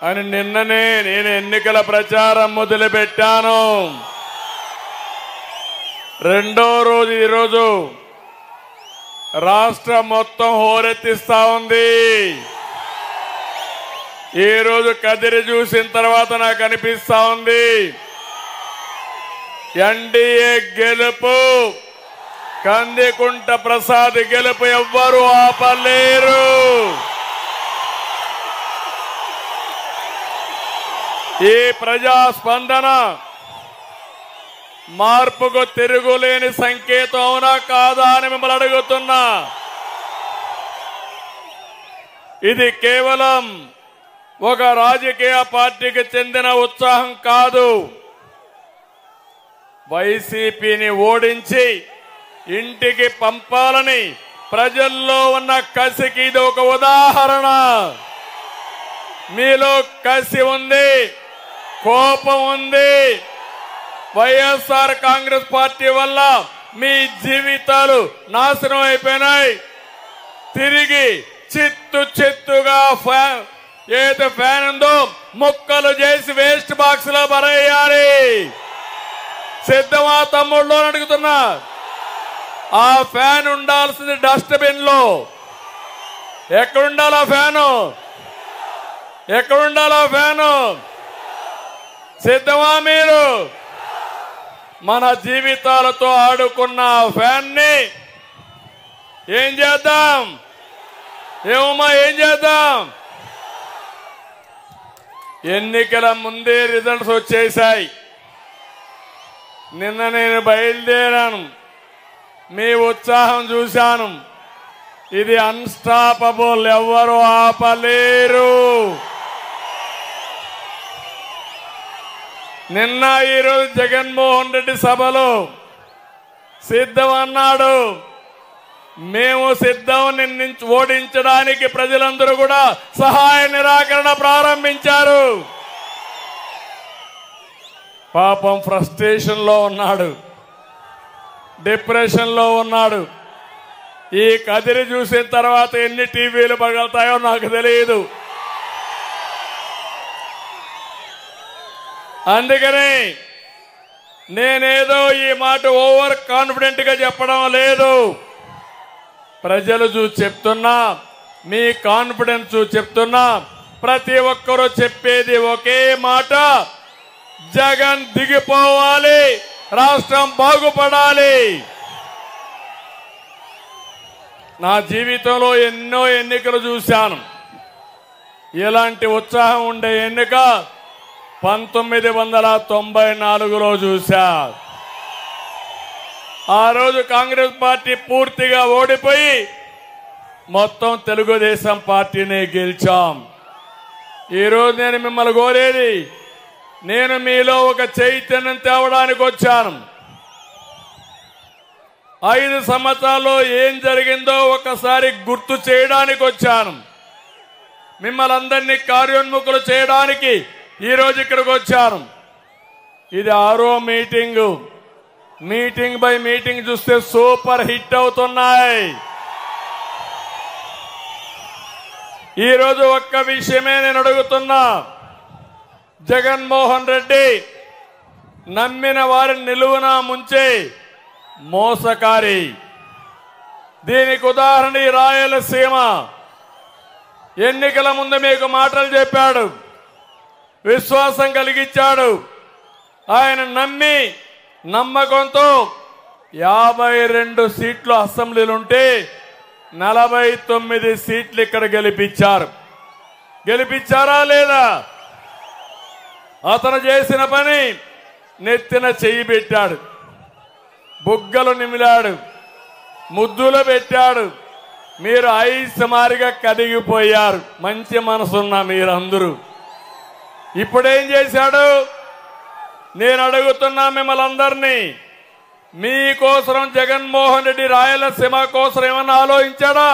అని నిన్ననే నేను ఎన్నికల ప్రచారం మొదలుపెట్టాను. రెండో రోజు ఈరోజు రాష్ట్రం మొత్తం హోరెత్తిస్తా ఉంది. ఈ రోజు కదిరి చూసిన తర్వాత నాకు అనిపిస్తా ఉంది ఎన్డీఏ గెలుపు, కందికుంట ప్రసాద్ గెలుపు ఎవ్వరూ ఆపలేరు. ఈ ప్రజాస్పందన మార్పుకు తిరుగులేని సంకేతం అవునా కాదా అని మిమ్మల్ని అడుగుతున్నా. ఇది కేవలం ఒక రాజకీయ పార్టీకి చెందిన ఉత్సాహం కాదు. వైసీపీని ఓడించి ఇంటికి పంపాలని ప్రజల్లో ఉన్న కసికి ఇది ఒక ఉదాహరణ. మీలో కసి ఉంది, కోపం ఉంది. వైఎస్ఆర్ కాంగ్రెస్ పార్టీ వల్ల మీ జీవితాలు నాశనం అయిపోయినాయి. తిరిగి చిత్తుగా ఏదో ఫ్యాన్ ఉందో ముక్కలు చేసి వేస్ట్ బాక్స్ లో పరేయాలి. సిద్ధమా తమ్ముళ్ళు అని అడుగుతున్నా. ఆ ఫ్యాన్ ఉండాల్సింది డస్ట్బిన్ లో. ఎక్కడుండాలి ఆ ఫ్యాను? ఎక్కడుండాలి ఆ ఫ్యాను? సిద్ధమా మీరు? మన జీవితాలతో ఆడుకున్న ఫ్యాన్ ని ఏం చేద్దాం? ఏమమ్మా ఏం చేద్దాం? ఎన్నికల ముందే రిజల్ట్స్ వచ్చేశాయి. నిన్న నేను బయలుదేరాను, మీ ఉత్సాహం చూశాను. ఇది అన్స్టాపబుల్, ఎవ్వరూ ఆపలేరు. నిన్న ఈరోజు జగన్మోహన్ రెడ్డి సభలో సిద్ధం అన్నాడు. మేము సిద్ధం నిన్ను ఓడించడానికి ప్రజలందరూ కూడా సహాయ నిరాకరణ ప్రారంభించారు. పాపం ఫ్రస్ట్రేషన్ లో ఉన్నాడు, డిప్రెషన్ లో ఉన్నాడు. ఈ కదిరి చూసిన తర్వాత ఎన్ని టీవీలు పగలుతాయో నాకు తెలియదు. అందుకని నేనేదో ఈ మాట ఓవర్ కాన్ఫిడెంట్ గా చెప్పడం లేదు. ప్రజలు చూసి చెప్తున్నా, మీ కాన్ఫిడెన్స్ చూసి చెప్తున్నా. ప్రతి ఒక్కరూ చెప్పేది ఒకే మాట, జగన్ దిగిపోవాలి, రాష్ట్రం బాగుపడాలి. నా జీవితంలో ఎన్నో ఎన్నికలు చూశాను. ఇలాంటి ఉత్సాహం ఉండే ఎన్నిక 1994లో చూశా. ఆ రోజు కాంగ్రెస్ పార్టీ పూర్తిగా ఓడిపోయి మొత్తం తెలుగుదేశం పార్టీని గెలిచాం. ఈరోజు నేను మిమ్మల్ని కోరేది, నేను మీలో ఒక చైతన్యం తేవడానికి వచ్చాను. 5 సంవత్సరాల్లో ఏం జరిగిందో ఒకసారి గుర్తు చేయడానికి వచ్చాను. మిమ్మల్ని అందరినీ కార్యోన్ముఖులు చేయడానికి ఈరోజు ఇక్కడికి వచ్చాను. ఇది 6వ మీటింగు. మీటింగ్ బై మీటింగ్ చూస్తే సూపర్ హిట్ అవుతున్నాయి. ఈరోజు ఒక్క విషయమే నేను అడుగుతున్నా. జగన్మోహన్ రెడ్డి నమ్మిన వారిని నిలువున ముంచే మోసకారి. దీనికి ఉదాహరణ ఈ రాయలసీమ. ఎన్నికల ముందు మీకు మాటలు చెప్పాడు, విశ్వాసం కలిగించాడు. ఆయన నమ్మి నమ్మకంతో 52 సీట్లు అసెంబ్లీలుంటే 49 సీట్లు ఇక్కడ గెలిపించారు. గెలిపించారా లేదా? అతను చేసిన పని నెత్తిన చెయ్యి పెట్టాడు, బుగ్గలు నిమిలాడు, ముద్దులు పెట్టాడు. మీరు ఐస్ మారిగా కదిగిపోయారు. మంచి మనసున్న మీరందరూ. ఇప్పుడేం చేశాడు? నేను అడుగుతున్నా మిమ్మల్ని అందరినీ, మీకోసం జగన్మోహన్ రెడ్డి రాయలసీమ కోసం ఏమన్నా ఆలోచించాడా?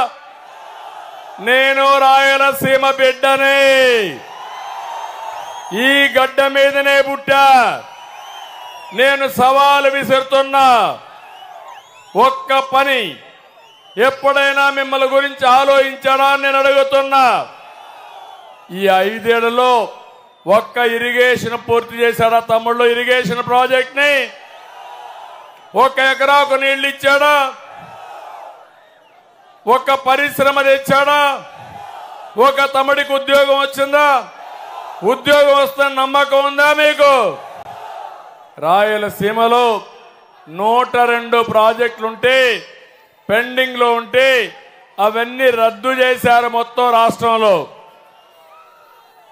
నేను రాయలసీమ బిడ్డనే, ఈ గడ్డ మీదనే పుట్టా. నేను సవాలు విసురుతున్నా. ఒక్క పని ఎప్పుడైనా మిమ్మల్ని గురించి ఆలోచించాడా అని నేను అడుగుతున్నా. ఈ 5 ఏళ్లలో ఒక్క ఇరిగేషన్ పూర్తి చేశాడా తమ్ముళ్ళు? ఇరిగేషన్ ప్రాజెక్ట్ ని 1 ఎకరాకు నీళ్లు ఇచ్చాడా? ఒక పరిశ్రమ తెచ్చాడా? ఒక తమ్ముడికి ఉద్యోగం వచ్చిందా? ఉద్యోగం వస్తున్న నమ్మకం ఉందా మీకు? రాయలసీమలో 102 ప్రాజెక్టులుంటే పెండింగ్ లో ఉంటే అవన్నీ రద్దు చేశారు మొత్తం రాష్ట్రంలో.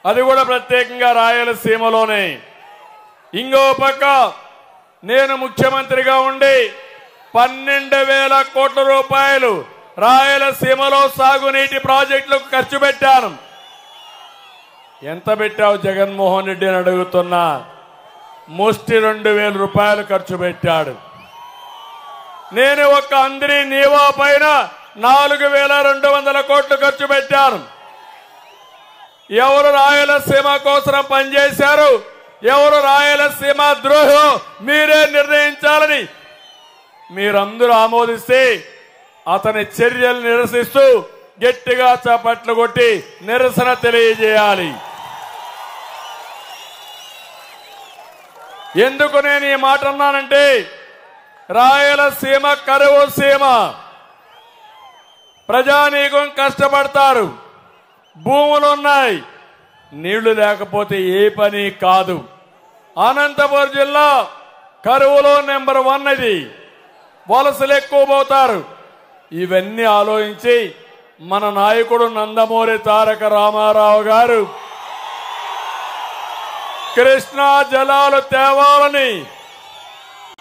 అది కూడా ప్రత్యేకంగా రాయలసీమలోనే. ఇంకో పక్క నేను ముఖ్యమంత్రిగా ఉండి 12,000 కోట్ల రూపాయలు రాయలసీమలో సాగునీటి ప్రాజెక్టులకు ఖర్చు పెట్టాను. ఎంత పెట్టావు జగన్మోహన్ రెడ్డి అని అడుగుతున్నా. ముష్టి 2,000 రూపాయలు ఖర్చు పెట్టాడు. నేను ఒక అంద్రి నీవా పైన 4,200 కోట్లు ఖర్చు పెట్టాను. ఎవరు రాయలసీమ కోసం పనిచేశారు, ఎవరు రాయలసీమ ద్రోహం మీరే నిర్ణయించాలని మీరందరూ ఆమోదిస్తే అతని చర్యలు నిరసిస్తూ గట్టిగా చప్పట్లు కొట్టి నిరసన తెలియజేయాలి. ఎందుకు నేను ఈ మాట అన్నానంటే రాయలసీమ కరువు సీమ. ప్రజానీకం కష్టపడతారు, భూములు ఉన్నాయి, నీళ్లు లేకపోతే ఏ పని కాదు. అనంతపురం జిల్లా కరువులో నెంబర్ 1 ఇది. వలసలు ఎక్కువ పోతారు. ఇవన్నీ ఆలోచించి మన నాయకుడు నందమూరి తారక రామారావు గారు కృష్ణా జలాలు తేవాలని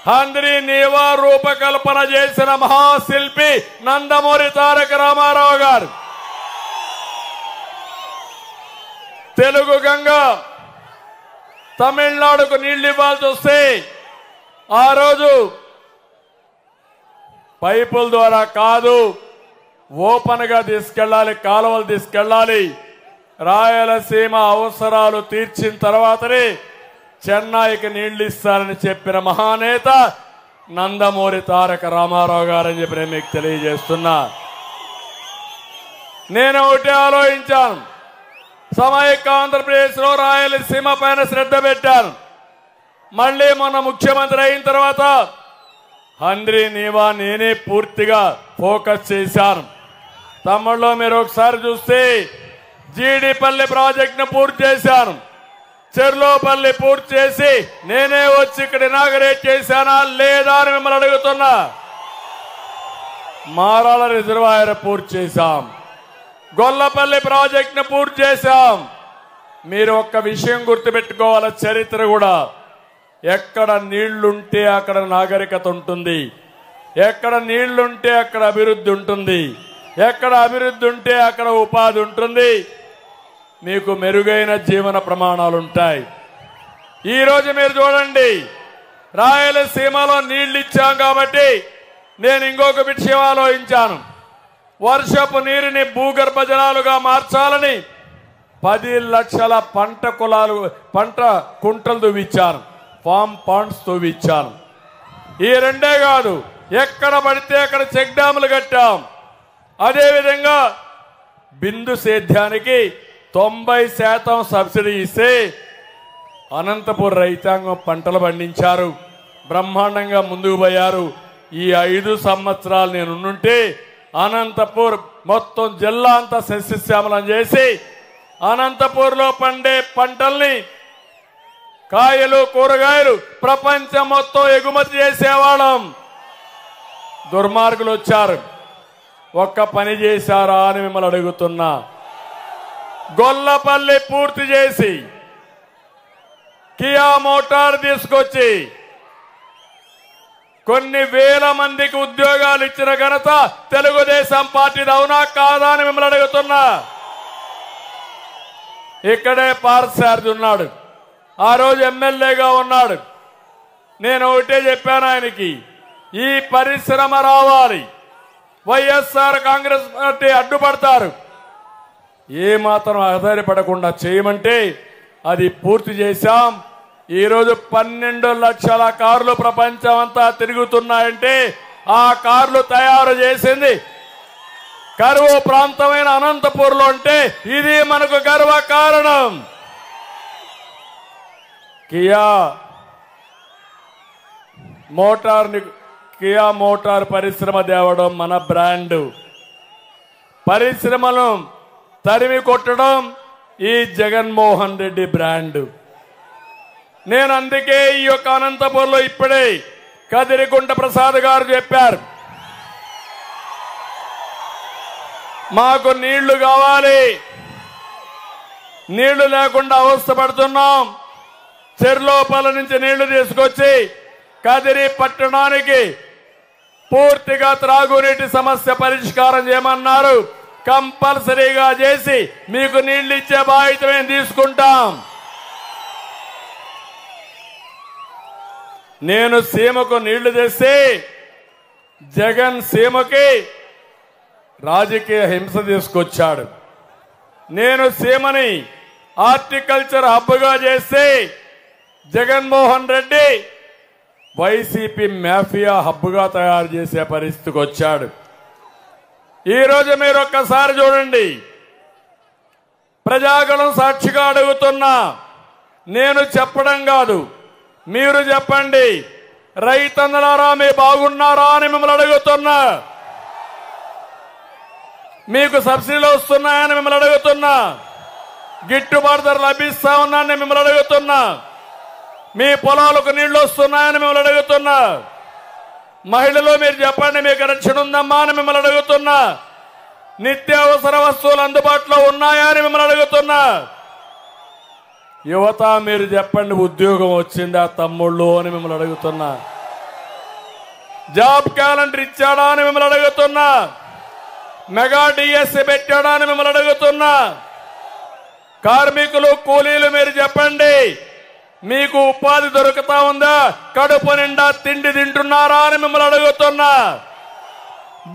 హంద్రి నీవా రూపకల్పన చేసిన మహాశిల్పి నందమూరి తారక రామారావు గారు. తెలుగు గంగా తమిళనాడుకు నీళ్లు ఇవ్వాల్సి వస్తే ఆ రోజు పైపుల ద్వారా కాదు, ఓపెన్ గా తీసుకెళ్లాలి, కాలువలు తీసుకెళ్లాలి. రాయలసీమ అవసరాలు తీర్చిన తర్వాతనే చెన్నైకి నీళ్లు ఇస్తారని చెప్పిన మహానేత నందమూరి తారక రామారావు గారని చెప్పి నేను మీకు తెలియజేస్తున్నా. నేను ఒకటి ఆలోచించాను. సమైక్య ఆంధ్రప్రదేశ్ లో రాయలసీమ పైన శ్రద్ధ పెట్టాను. మళ్ళీ మొన్న ముఖ్యమంత్రి అయిన తర్వాత హంద్రి నీవా నేనే పూర్తిగా ఫోకస్ చేశాను. తమ్ముళ్ళు మీరు ఒకసారి చూస్తే జీడిపల్లి ప్రాజెక్టును పూర్తి చేశాను. చెర్లోపల్లి పూర్తి చేసి నేనే వచ్చి ఇక్కడ ఇనాగరేట్ చేశానా లేదా అని మిమ్మల్ని అడుగుతున్నా. మారాల రిజర్వాయర్ పూర్తి చేశాం. గొల్లపల్లి ప్రాజెక్టును పూర్తి చేశాం. మీరు ఒక్క విషయం గుర్తుపెట్టుకోవాలి, చరిత్ర కూడా ఎక్కడ నీళ్లుంటే అక్కడ నాగరికత ఉంటుంది, ఎక్కడ నీళ్లుంటే అక్కడ అభివృద్ధి ఉంటుంది, ఎక్కడ అభివృద్ధి ఉంటే అక్కడ ఉపాధి ఉంటుంది, మీకు మెరుగైన జీవన ప్రమాణాలు ఉంటాయి. ఈరోజు మీరు చూడండి, రాయలసీమలో నీళ్లు ఇచ్చాం కాబట్టి నేను ఇంకొక విషయం ఆలోచించాను. వర్షపు నీరుని భూగర్భ జలాలుగా మార్చాలని 10 లక్షల పంట కుంటలు దువ్విచ్చాను, ఫామ్ పాండ్స్ తవ్విచ్చాను. ఈ రెండే కాదు, ఎక్కడ పడితే అక్కడ చెక్ డ్యాములు కట్టాం. అదేవిధంగా బిందు సేద్యానికి 90% సబ్సిడీ ఇస్తే అనంతపూర్ రైతాంగం పంటలు పండించారు, బ్రహ్మాండంగా ముందుకు పోయారు. ఈ 5 సంవత్సరాలు నేను ఉంటే అనంతపూర్ మొత్తం జిల్లా అంతా సస్యశ్యామలం చేసి అనంతపూర్లో పండే పంటల్ని, కాయలు కూరగాయలు ప్రపంచం మొత్తం ఎగుమతి చేసేవాళ్ళం. దుర్మార్గులు వచ్చారు, ఒక్క పని చేశారా అని మిమ్మల్ని అడుగుతున్నా. గొల్లపల్లి పూర్తి చేసి కియా మోటార్ తీసుకొచ్చి కొన్ని వేల మందికి ఉద్యోగాలు ఇచ్చిన ఘనత తెలుగుదేశం పార్టీది, అవునా కాదా అని మిమ్మల్ని అడుగుతున్నా. ఇక్కడే పార్థసారథి ఉన్నాడు, ఆ రోజు ఎమ్మెల్యేగా ఉన్నాడు. నేను ఒకటే చెప్పాను ఆయనకి, ఈ పరిశ్రమ రావాలి. వైఎస్ఆర్ కాంగ్రెస్ పార్టీ అడ్డుపడతారు, ఏ మాత్రం ఆధారపడకుండా చేయమంటే అది పూర్తి చేశాం. ఈరోజు 12 లక్షల కార్లు ప్రపంచం అంతా తిరుగుతున్నాయంటే ఆ కార్లు తయారు చేసింది కరువు ప్రాంతమైన అనంతపూర్లో ఉంటే ఇది మనకు గర్వ కారణం. కియా మోటార్ పరిశ్రమ తేవడం మన బ్రాండ్. పరిశ్రమను తరిమి కొట్టడం ఈ జగన్మోహన్ రెడ్డి బ్రాండ్. నేను అందుకే ఈ యొక్క అనంతపూర్లో ఇప్పుడే కదిరిగుంట ప్రసాద్ గారు చెప్పారు, మాకు నీళ్లు కావాలి, నీళ్లు లేకుండా అవస్థపడుతున్నాం. చెర్లోపల నుంచి నీళ్లు తీసుకొచ్చి కదిరి పట్టణానికి పూర్తిగా త్రాగునీటి సమస్య పరిష్కారం చేయమన్నారు. కంపల్సరీగా చేసి మీకు నీళ్లు ఇచ్చే బాధ్యత మేము తీసుకుంటాం. నేను సీమకు నీళ్లు తెస్తే జగన్ సీమకి రాజకీయ హింస తీసుకొచ్చాడు. నేను సీమని హార్టికల్చర్ హబ్గా చేస్తే జగన్మోహన్ రెడ్డి వైసీపీ మాఫియా హబ్గా తయారు చేసే పరిస్థితికి వచ్చాడు. ఈరోజు మీరు ఒక్కసారి చూడండి, ప్రజాగణం సాక్షిగా అడుగుతున్నా, నేను చెప్పడం కాదు, మీరు చెప్పండి, రైతన్నలారా మీ బాగున్నారా అని మిమ్మల్ని అడుగుతున్నా. మీకు సబ్సిడీలు వస్తున్నాయని మిమ్మల్ని అడుగుతున్నా. గిట్టుబాటు ధర లభిస్తా ఉన్నాయని మిమ్మల్ని అడుగుతున్నా. మీ పొలాలకు నీళ్లు వస్తున్నాయని మిమ్మల్ని అడుగుతున్నా. మహిళలు మీరు చెప్పండి, మీకు రక్షణ ఉందమ్మా అని మిమ్మల్ని అడుగుతున్నా. నిత్యావసర వస్తువులు అందుబాటులో ఉన్నాయా అని మిమ్మల్ని అడుగుతున్నా. యువత మీరు చెప్పండి, ఉద్యోగం వచ్చిందా తమ్ముళ్ళు అని మిమ్మల్ని అడుగుతున్నా. జాబ్ క్యాలెండర్ ఇచ్చాడా అని మిమ్మల్ని అడుగుతున్నా. మెగా డిఎస్సి పెట్టాడా అని మిమ్మల్ని అడుగుతున్నా. కార్మికులు కూలీలు మీరు చెప్పండి, మీకు ఉపాధి దొరుకుతా ఉందా, కడుపు నిండా తిండి తింటున్నారా అని మిమ్మల్ని అడుగుతున్నా.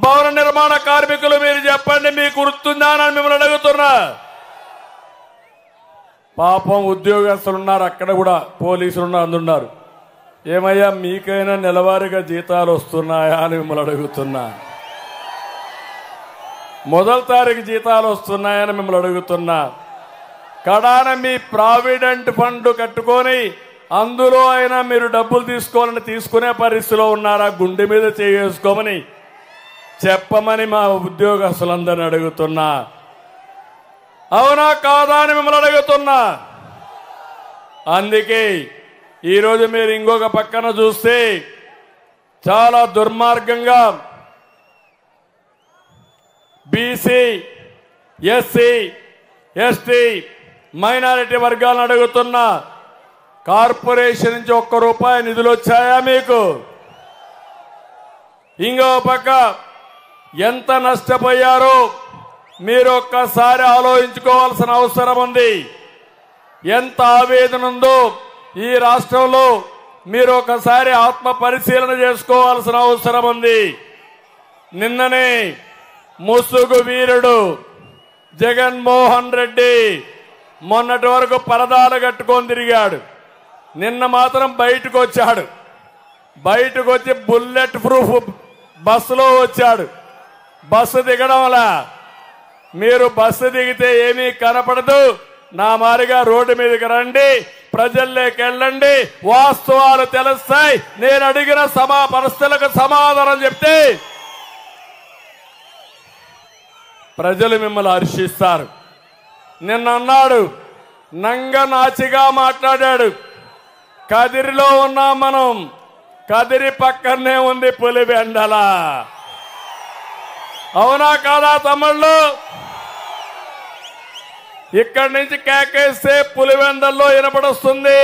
భవన నిర్మాణ కార్మికులు మీరు చెప్పండి, మీకు గుర్తుందా అని మిమ్మల్ని అడుగుతున్నా. పాపం ఉద్యోగస్తులు ఉన్నారు, అక్కడ కూడా పోలీసులు అందున్నారు. ఏమయ్యా మీకైనా నెలవారీగా జీతాలు వస్తున్నాయా అని మిమ్మల్ని అడుగుతున్నా. మొదటి తారీఖు జీతాలు వస్తున్నాయని మిమ్మల్ని అడుగుతున్నా. కడాన మీ ప్రావిడెంట్ ఫండ్ కట్టుకొని అందులో అయినా మీరు డబ్బులు తీసుకోవాలని తీసుకునే పరిస్థితిలో ఉన్నారా? గుండె మీద చేసుకోమని చెప్పమని మా ఉద్యోగస్తులందరినీ అడుగుతున్నా. అవునా కాదా అని మిమ్మల్ని అడుగుతున్నా. అందుకే ఈరోజు మీరు ఇంకొక పక్కన చూస్తే చాలా దుర్మార్గంగా బీసీ, ఎస్సీ, ఎస్టీ, మైనారిటీ వర్గాలను అడుగుతున్నా. కార్పొరేషన్ నుంచి ₹1 నిధులు వచ్చాయా మీకు? ఇంకో పక్క ఎంత నష్టపోయారో మీరు ఒక్కసారి ఆలోచించుకోవాల్సిన అవసరం ఉంది. ఎంత ఆవేదన ఉందో ఈ రాష్ట్రంలో మీరు ఒకసారి ఆత్మ పరిశీలన చేసుకోవాల్సిన అవసరం ఉంది. నిన్ననే ముసుగు వీరుడు జగన్మోహన్ రెడ్డి మొన్నటి వరకు పరదాలు కట్టుకొని తిరిగాడు. నిన్న మాత్రం బయటకు వచ్చాడు. బయటకు వచ్చి బుల్లెట్ ప్రూఫ్ బస్సులో వచ్చాడు. బస్సు దిగడం వల్ల మీరు బస్సు దిగితే ఏమీ కనపడదు. నా మారిగా రోడ్డు మీదకి రండి, ప్రజల్లోకి వెళ్ళండి, వాస్తవాలు తెలుస్తాయి. నేను అడిగిన ప్రశ్నలకు సమాధానం చెప్తే ప్రజలు మిమ్మల్ని హర్షిస్తారు. నిన్న అన్నాడు, నంగనాచిగా మాట్లాడాడు. కదిరిలో ఉన్నాం మనం, కదిరి పక్కనే ఉంది పులివెందల. అవునా కాదా తమ్ముళ్ళు? ఇక్కడి నుంచి కేకేస్తే పులివెందల్లో వినపడొస్తుంది.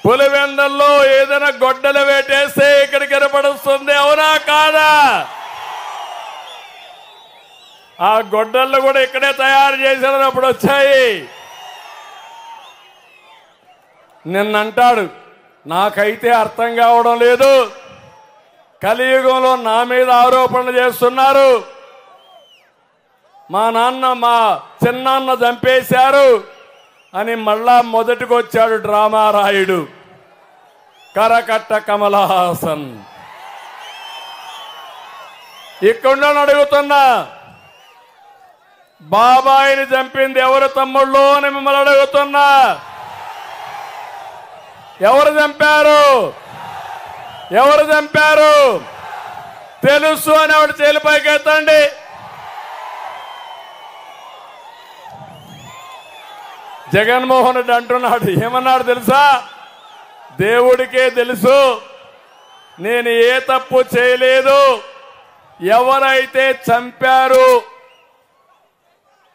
పులివెందల్లో ఏదైనా గొడ్డలు వేటేస్తే ఇక్కడికి వినపడొస్తుంది. అవునా కాదా? ఆ గొడ్డళ్ళు కూడా ఇక్కడే తయారు చేసినప్పుడు వచ్చాయి. నిన్నంటాడు, నాకైతే అర్థం కావడం లేదు, కలియుగంలో నా మీద ఆరోపణలు చేస్తున్నారు, మా చిన్నాన్న చంపేశారు అని మళ్ళా మొదటికి వచ్చాడు డ్రామా రాయుడు కరకట్ట కమలహాసన్. ఇక్కడ అడుగుతున్నా, బాబాయిని చంపింది ఎవరు తమ్ముళ్ళు అని మిమ్మల్ని అడుగుతున్నా. ఎవరు చంపారు? ఎవరు చంపారు తెలుసు అని ఆవిడ చేలిపైకి ఎత్తండి. జగన్మోహన్ రెడ్డి అంటున్నాడు, ఏమన్నాడు తెలుసా? దేవుడికే తెలుసు, నేను ఏ తప్పు చేయలేదు, ఎవరైతే చంపారు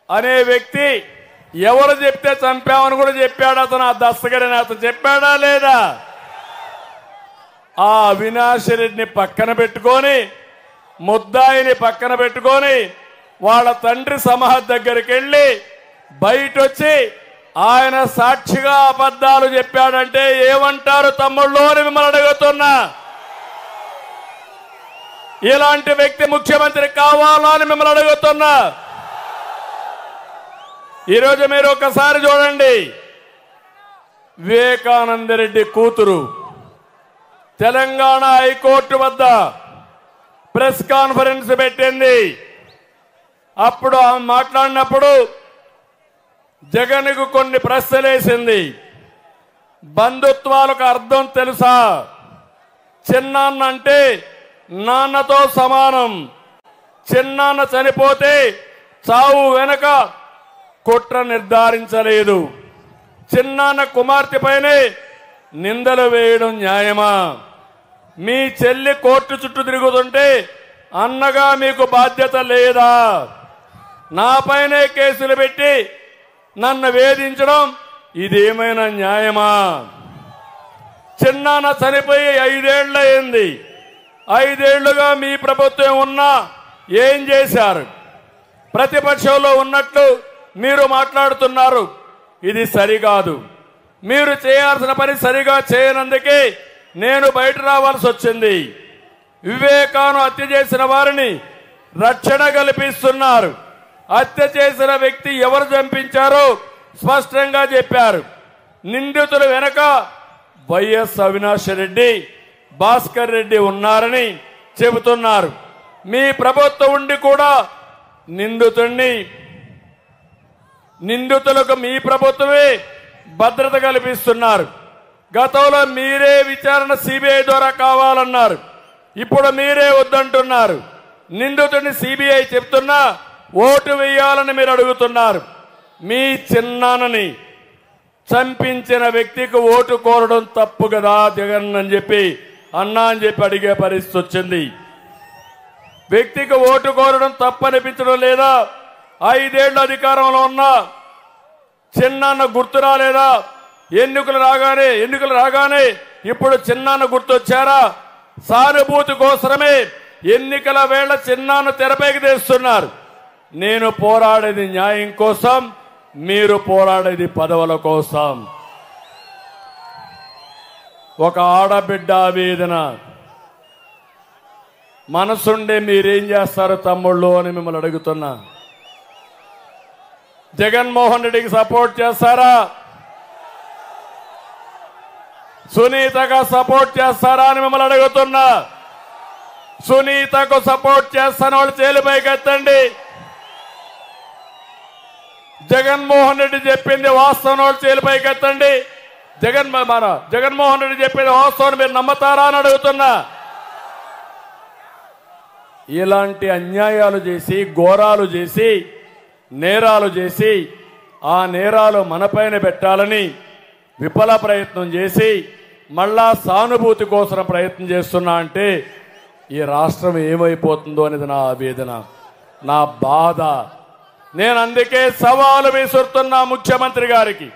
అనే వ్యక్తి ఎవరు చెప్తే చంపామని కూడా చెప్పాడు. అతను ఆ దస్తగిరిని అతను చెప్పాడా లేదా? ఆ అవినాష్ రెడ్డిని పక్కన పెట్టుకొని, ముద్దాయిని పక్కన పెట్టుకొని, వాళ్ళ తండ్రి సమాధి దగ్గరికి వెళ్ళి బయటొచ్చి ఆయన సాక్షిగా అబద్ధాలు చెప్పాడంటే ఏమంటారు తమ్ముళ్ళు అని మిమ్మల్ని అడుగుతున్నా. ఇలాంటి వ్యక్తి ముఖ్యమంత్రి కావాలా అని మిమ్మల్ని అడుగుతున్నా. ఈరోజు మీరు ఒకసారి చూడండి, వివేకానంద రెడ్డి కూతురు తెలంగాణ హైకోర్టు వద్ద ప్రెస్ కాన్ఫరెన్స్ పెట్టింది. అప్పుడు ఆమె మాట్లాడినప్పుడు జగన్కు కొన్ని ప్రశ్నలేసింది. బంధుత్వాలకు అర్థం తెలుసా? చిన్నాన్న అంటే నాన్నతో సమానం. చిన్నాన్న చనిపోతే చావు వెనక కుట్ర నిర్ధారించలేదు. చిన్నాన్న కుమార్తె పైనే నిందలు వేయడం న్యాయమా? మీ చెల్లి కోర్టు చుట్టూ తిరుగుతుంటే అన్నగా మీకు బాధ్యత లేదా? నాపైనే కేసులు పెట్టి నన్ను వేధించడం ఇదేమైనా న్యాయమా? చిన్నాన్న చనిపోయి 5 ఏళ్లయింది. 5 ఏళ్లుగా మీ ప్రభుత్వం ఉన్నా ఏం చేశారు? ప్రతిపక్షంలో ఉన్నట్లు మీరు మాట్లాడుతున్నారు. ఇది సరికాదు. మీరు చేయాల్సిన పని సరిగా చేయనందుకే నేను బయట రావాల్సి వచ్చింది. వివేకాను హత్య చేసిన వారిని రక్షణ కల్పిస్తున్నారు. హత్య చేసిన వ్యక్తి ఎవరు చంపించారో స్పష్టంగా చెప్పారు. నిందితుల వెనక వైఎస్ అవినాష్ రెడ్డి, భాస్కర్ రెడ్డి ఉన్నారని చెబుతున్నారు. మీ ప్రభుత్వం ఉండి కూడా నిందితులకు మీ ప్రభుత్వమే భద్రత కల్పిస్తున్నారు. గతంలో మీరే విచారణ సిబిఐ ద్వారా కావాలన్నారు. ఇప్పుడు మీరే వద్దంటున్నారు. నిందితుడిని సిబిఐ చెప్తున్నా ఓటు వేయాలని మీరు అడుగుతున్నారు. మీ చిన్నాన్నని చంపించిన వ్యక్తికి ఓటు కోరడం తప్పు కదా జగన్ అని చెప్పి అన్నా అని చెప్పి అడిగే పరిస్థితి వచ్చింది. వ్యక్తికి ఓటు కోరడం తప్పనిపించడం లేదా? 5 ఏళ్ల అధికారంలో ఉన్న చిన్నాన్న గుర్తు రాలేదా? ఎన్నికలు రాగానే ఇప్పుడు చిన్నాన్న గుర్తొచ్చారా? సానుభూతి కోసమే ఎన్నికల వేళ చిన్నాన్న తెరపైకి తెస్తున్నారు. నేను పోరాడేది న్యాయం కోసం, మీరు పోరాడేది పదవుల కోసం. ఒక ఆడబిడ్డ ఆవేదన మనసుండే మీరేం చేస్తారు తమ్ముళ్ళు అని మిమ్మల్ని అడుగుతున్నా. జగన్మోహన్ రెడ్డికి సపోర్ట్ చేస్తారా? సునీతగా సపోర్ట్ చేస్తారా అని మిమ్మల్ని అడుగుతున్నా. సునీతకు సపోర్ట్ చేస్తాను వాళ్ళు చేలిపైకి ఎత్తండి. జగన్మోహన్ రెడ్డి చెప్పింది వాస్తవం వాళ్ళు చేలిపైకి ఎత్తండి. జగన్మోహన్ రెడ్డి చెప్పింది వాస్తవం మీరు నమ్మతారా అని అడుగుతున్నా. ఇలాంటి అన్యాయాలు చేసి, ఘోరాలు చేసి, నేరాలు చేసి ఆ నేరాలు మనపైన పెట్టాలని విఫల ప్రయత్నం చేసి మళ్ళా సానుభూతి కోసం ప్రయత్నం చేస్తున్నా అంటే ఈ రాష్ట్రం ఏమైపోతుందో అనేది నా ఆవేదన, నా బాధ. నేను అందుకే సవాలు విసురుతున్నా ముఖ్యమంత్రి గారికి.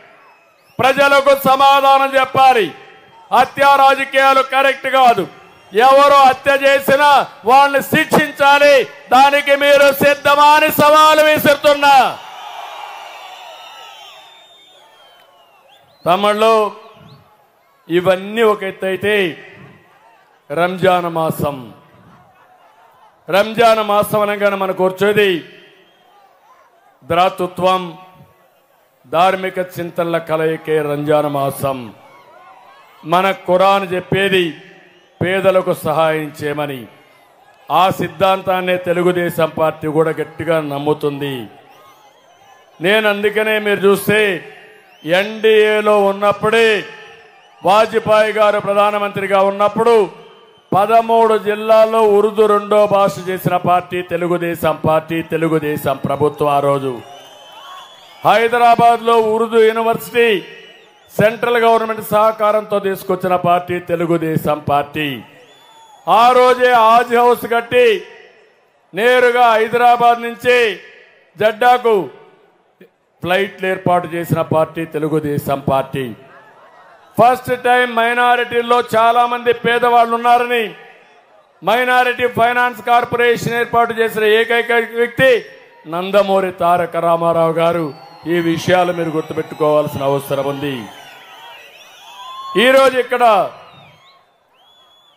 ప్రజలకు సమాధానం చెప్పాలి. హత్యా రాజకీయాలు కరెక్ట్ కాదు. ఎవరు హత్య చేసినా వాళ్ళని శిక్షించాలి. దానికి మీరు సిద్ధమా అని సవాలు విసురుతున్నా. తమిళలో ఇవన్నీ ఒక ఎత్తైతే రంజాన్ మాసం అనగానే మనకు వచ్చేది ద్రాతృత్వం, ధార్మిక చింతనల కలయికే రంజాన్ మాసం. మన ఖురాన్ చెప్పేది పేదలకు సహాయం చేయమని. ఆ సిద్ధాంతాన్ని తెలుగుదేశం పార్టీ కూడా గట్టిగా నమ్ముతుంది. నేను అందుకనే మీరు చూస్తే ఎన్డీఏలో ఉన్నప్పుడే వాజ్పేయి గారు ప్రధానమంత్రిగా ఉన్నప్పుడు 13 జిల్లాల్లో ఉర్దూ రెండో భాష చేసిన పార్టీ తెలుగుదేశం పార్టీ, తెలుగుదేశం ప్రభుత్వం. ఆ రోజు హైదరాబాద్లో ఉర్దూ యూనివర్సిటీ సెంట్రల్ గవర్నమెంట్ సహకారంతో తీసుకొచ్చిన పార్టీ తెలుగుదేశం పార్టీ. ఆ రోజే హాజ్ హౌస్ కట్టి నేరుగా హైదరాబాద్ నుంచి జడ్డాకు ఫ్లైట్లు ఏర్పాటు చేసిన party Telugu Desam party. First time మైనారిటీల్లో చాలా మంది పేదవాళ్ళు ఉన్నారని మైనారిటీ ఫైనాన్స్ కార్పొరేషన్ ఏర్పాటు చేసిన ఏకైక వ్యక్తి నందమూరి తారక రామారావు గారు. ఈ విషయాలు మీరు గుర్తుపెట్టుకోవాల్సిన అవసరం ఉంది. ఈరోజు ఇక్కడ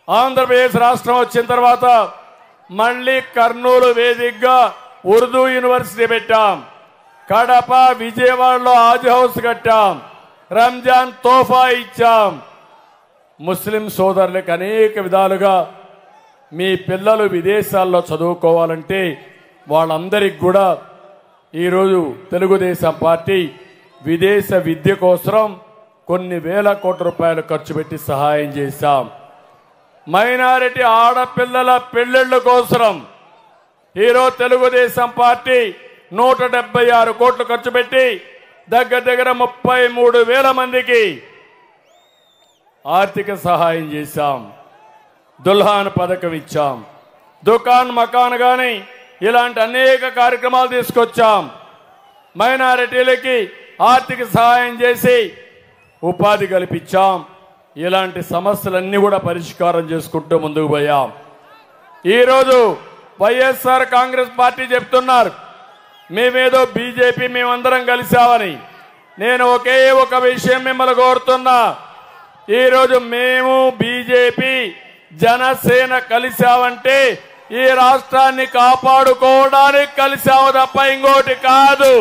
ఆంధ్రప్రదేశ్ రాష్ట్రం వచ్చిన తర్వాత మళ్ళీ కర్నూలు వేదికగా ఉర్దూ యూనివర్సిటీ పెట్టాం. కడప, విజయవాడలో హాజ్ హౌస్ కట్టాం. రంజాన్ తోఫా ఇచ్చాం. ముస్లిం సోదరులకు అనేక విధాలుగా మీ పిల్లలు విదేశాల్లో చదువుకోవాలంటే వాళ్ళందరికీ కూడా ఈరోజు తెలుగుదేశం పార్టీ విదేశ విద్య కోసం కొన్ని వేల కోట్ల రూపాయలు ఖర్చు పెట్టి సహాయం చేశాం. మైనారిటీ ఆడపిల్లల పెళ్లిళ్ల కోసం ఈరోజు తెలుగుదేశం పార్టీ 176 కోట్లు ఖర్చు పెట్టి దగ్గర దగ్గర 33,000 మందికి ఆర్థిక సహాయం చేశాం. దుల్హాన్ పథకం ఇచ్చాం. దుకాన్ మకాన్ గాని ఇలాంటి అనేక కార్యక్రమాలు తీసుకొచ్చాం. మైనారిటీలకి ఆర్థిక సహాయం చేసి ఉపాధి కల్పించాం. ఇలాంటి సమస్యలన్నీ కూడా పరిష్కారం చేసుకుంటూ ముందుకు పోయాం. ఈరోజు వైఎస్ఆర్ కాంగ్రెస్ పార్టీ చెప్తున్నారు మేమేదో బీజేపీ మేమందరం కలిసామని. నేను ఒకే ఒక విషయం మిమ్మల్ని కోరుతున్నా. ఈరోజు మేము బీజేపీ జనసేన కలిసామంటే ఈ రాష్ట్రాన్ని కాపాడుకోవడానికి కలిసాము తప్ప ఇంకోటి కాదు.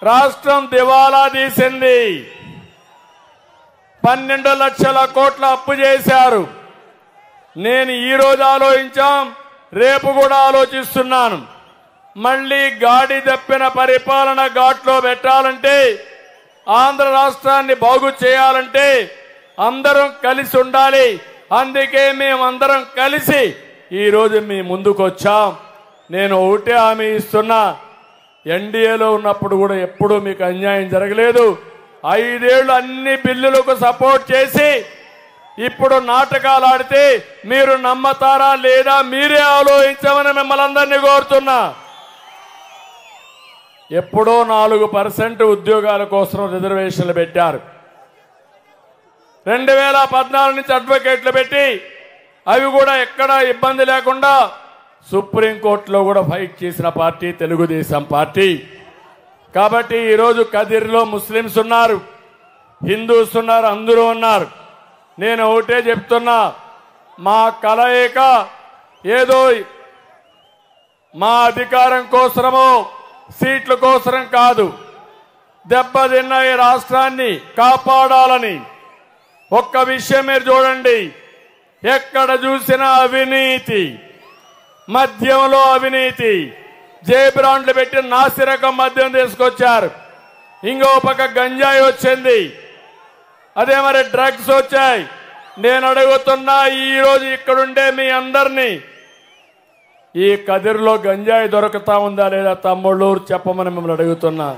రాష్ట్రం దివాలా తీసింది. 12 లక్షల కోట్ల అప్పు చేశారు. నేను ఈరోజు ఆలోచించాం, రేపు కూడా ఆలోచిస్తున్నాను. మళ్ళీ గాడి తప్పిన పరిపాలన ఘాట్లో పెట్టాలంటే, ఆంధ్ర రాష్ట్రాన్ని బాగు చేయాలంటే అందరం కలిసి ఉండాలి. అందుకే మేమందరం కలిసి ఈరోజు మీ ముందుకు వచ్చాం. నేను ఒకటే హామీ ఇస్తున్నా, ఎన్డీఏలో ఉన్నప్పుడు కూడా ఎప్పుడూ మీకు అన్యాయం జరగలేదు. 5 ఏళ్లు అన్ని బిల్లులకు సపోర్ట్ చేసి ఇప్పుడు నాటకాలు ఆడితే మీరు నమ్మతారా లేదా మీరే ఆలోచించమని మిమ్మల్ని అందరినీ కోరుతున్నా. ఎప్పుడో 4% ఉద్యోగాల కోసం రిజర్వేషన్లు పెట్టారు. 2014 నుంచి అడ్వకేట్లు పెట్టి అవి కూడా ఎక్కడా ఇబ్బంది లేకుండా సుప్రీంకోర్టులో కూడా ఫైట్ చేసిన పార్టీ తెలుగుదేశం పార్టీ. కాబట్టి ఈరోజు కదిరిలో ముస్లిమ్స్ ఉన్నారు, హిందూస్ ఉన్నారు, అందరూ ఉన్నారు. నేను ఒకటే చెప్తున్నా, మా కలయిక ఏదో మా అధికారం కోసమో సీట్ల కోసం కాదు, దెబ్బతిన్న ఈ రాష్ట్రాన్ని కాపాడాలని. ఒక్క విషయం మీరు చూడండి, ఎక్కడ చూసినా అవినీతి, మద్యంలో అవినీతి. జేబ్రాండ్లు పెట్టి నాసిరకం మద్యం తీసుకొచ్చారు. ఇంకో పక్క గంజాయి వచ్చింది, అదే మరి డ్రగ్స్ వచ్చాయి. నేను అడుగుతున్నా, ఈరోజు ఇక్కడుండే మీ అందరినీ ఈ కదిరిలో గంజాయి దొరుకుతా ఉందా లేదా తమ్ముళ్ళు చెప్పమని మిమ్మల్ని అడుగుతున్నా.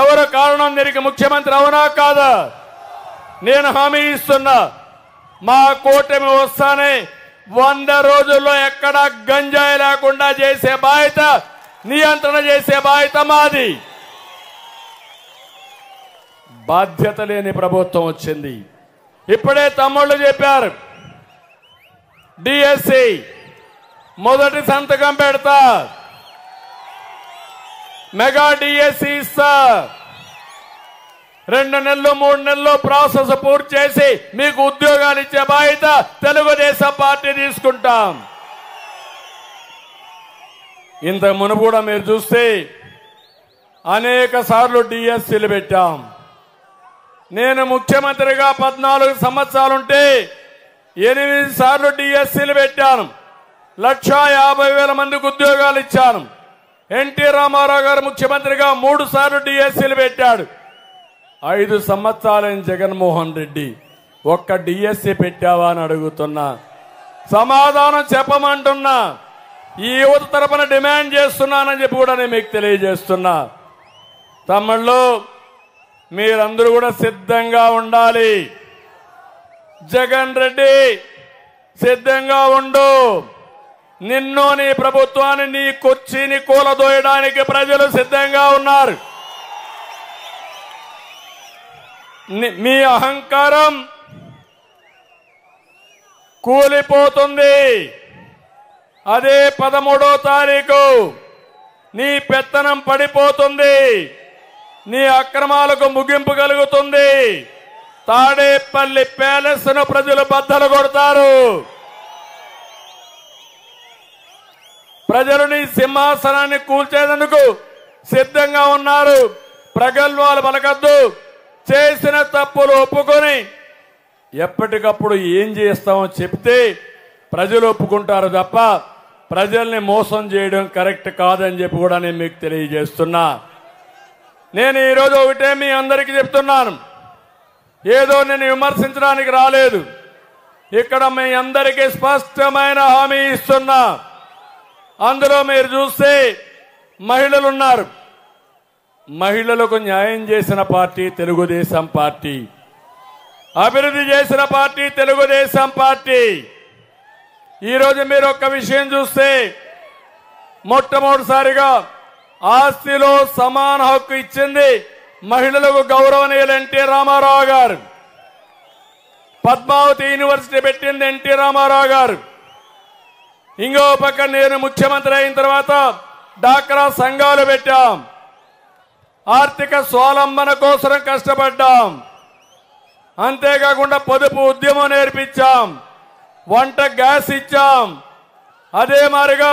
ఎవరు కారణం దీనికి? ముఖ్యమంత్రి అవునా కాదా? నేను హామీ ఇస్తున్నా, మా కూటమి వస్తానే 100 రోజుల్లో ఎక్కడ గంజాయి లేకుండా చేసే బాధ్యత, నియంత్రణ చేసే బాధ్యత మాది. బాధ్యత లేని ప్రభుత్వం వచ్చింది. ఇప్పుడే తమ్ముళ్ళు చెప్పారు, డిఎస్సి మొదటి సంతకం పెడతా, మెగా డిఎస్సి ఇస్తా, 2 నెలలు 3 నెలల్లో ప్రాసెస్ పూర్తి చేసి మీకు ఉద్యోగాలు ఇచ్చే బాధ్యత తెలుగుదేశం పార్టీ తీసుకుంటాం. ఇంతకు మునుపు కూడా మీరు చూస్తే అనేక సార్లు డిఎస్సీలు పెట్టాం. నేను ముఖ్యమంత్రిగా 14 సంవత్సరాలుంటే 8 సార్లు డిఎస్సీలు పెట్టాను. 1,50,000 మందికి ఉద్యోగాలు ఇచ్చాను. ఎన్టీ రామారావు గారు ముఖ్యమంత్రిగా 3 సార్లు డిఎస్సీలు పెట్టాడు. 5 సంవత్సరాలైన జగన్మోహన్ రెడ్డి ఒక్క డిఎస్సీ పెట్టావా అని అడుగుతున్నా. సమాధానం చెప్పమంటున్నా. ఈ యువత తరపున డిమాండ్ చేస్తున్నానని చెప్పి కూడా నేను మీకు తెలియజేస్తున్నా. తమ్ముళ్ళు, మీరందరూ కూడా సిద్ధంగా ఉండాలి. జగన్ రెడ్డి సిద్ధంగా ఉండు. నిన్ను, నీ ప్రభుత్వాన్ని, నీ కుర్చీని కూలదోయడానికి ప్రజలు సిద్ధంగా ఉన్నారు. మీ అహంకారం కూలిపోతుంది. అదే 13వ తారీఖు నీ పెత్తనం పడిపోతుంది. నీ అక్రమాలకు ముగింపు కలుగుతుంది. తాడేపల్లి ప్యాలెస్ ను ప్రజలు బద్దలు కొడతారు. ప్రజలు నీ సింహాసనాన్ని కూల్చేందుకు సిద్ధంగా ఉన్నారు. ప్రగల్భాలు పలకద్దు. చేసిన తప్పులు ఒప్పుకొని ఎప్పటికప్పుడు ఏం చేస్తామో చెప్తే ప్రజలు ఒప్పుకుంటారు తప్ప ప్రజల్ని మోసం చేయడం కరెక్ట్ కాదని చెప్పి కూడా నేను మీకు తెలియజేస్తున్నా. నేను ఈరోజు ఒకటే మీ అందరికీ చెప్తున్నాను. ఏదో నేను విమర్శించడానికి రాలేదు. ఇక్కడ మీ అందరికీ స్పష్టమైన హామీ ఇస్తున్నా. అందులో మీరు చూస్తే మహిళలు ఉన్నారు. మహిళలకు న్యాయం చేసిన పార్టీ తెలుగుదేశం పార్టీ. అభివృద్ధి చేసిన పార్టీ తెలుగుదేశం పార్టీ. ఈరోజు మీరు ఒక్క విషయం చూస్తే మొట్టమొదటిసారిగా ఆస్తిలో సమాన హక్కు ఇచ్చింది మహిళలకు గౌరవనీయులు ఎన్టీ రామారావు గారు. పద్మావతి యూనివర్సిటీ పెట్టింది ఎన్టీ రామారావు గారు. ఇంకో పక్క నేను ముఖ్యమంత్రి అయిన తర్వాత డాక్రా సంఘాలు పెట్టాం. ఆర్థిక స్వావలంబన కోసం కష్టపడ్డాం. అంతేకాకుండా పొదుపు ఉద్యమం నేర్పించాం. వంట గ్యాస్ ఇచ్చాం. అదే మాదిరిగా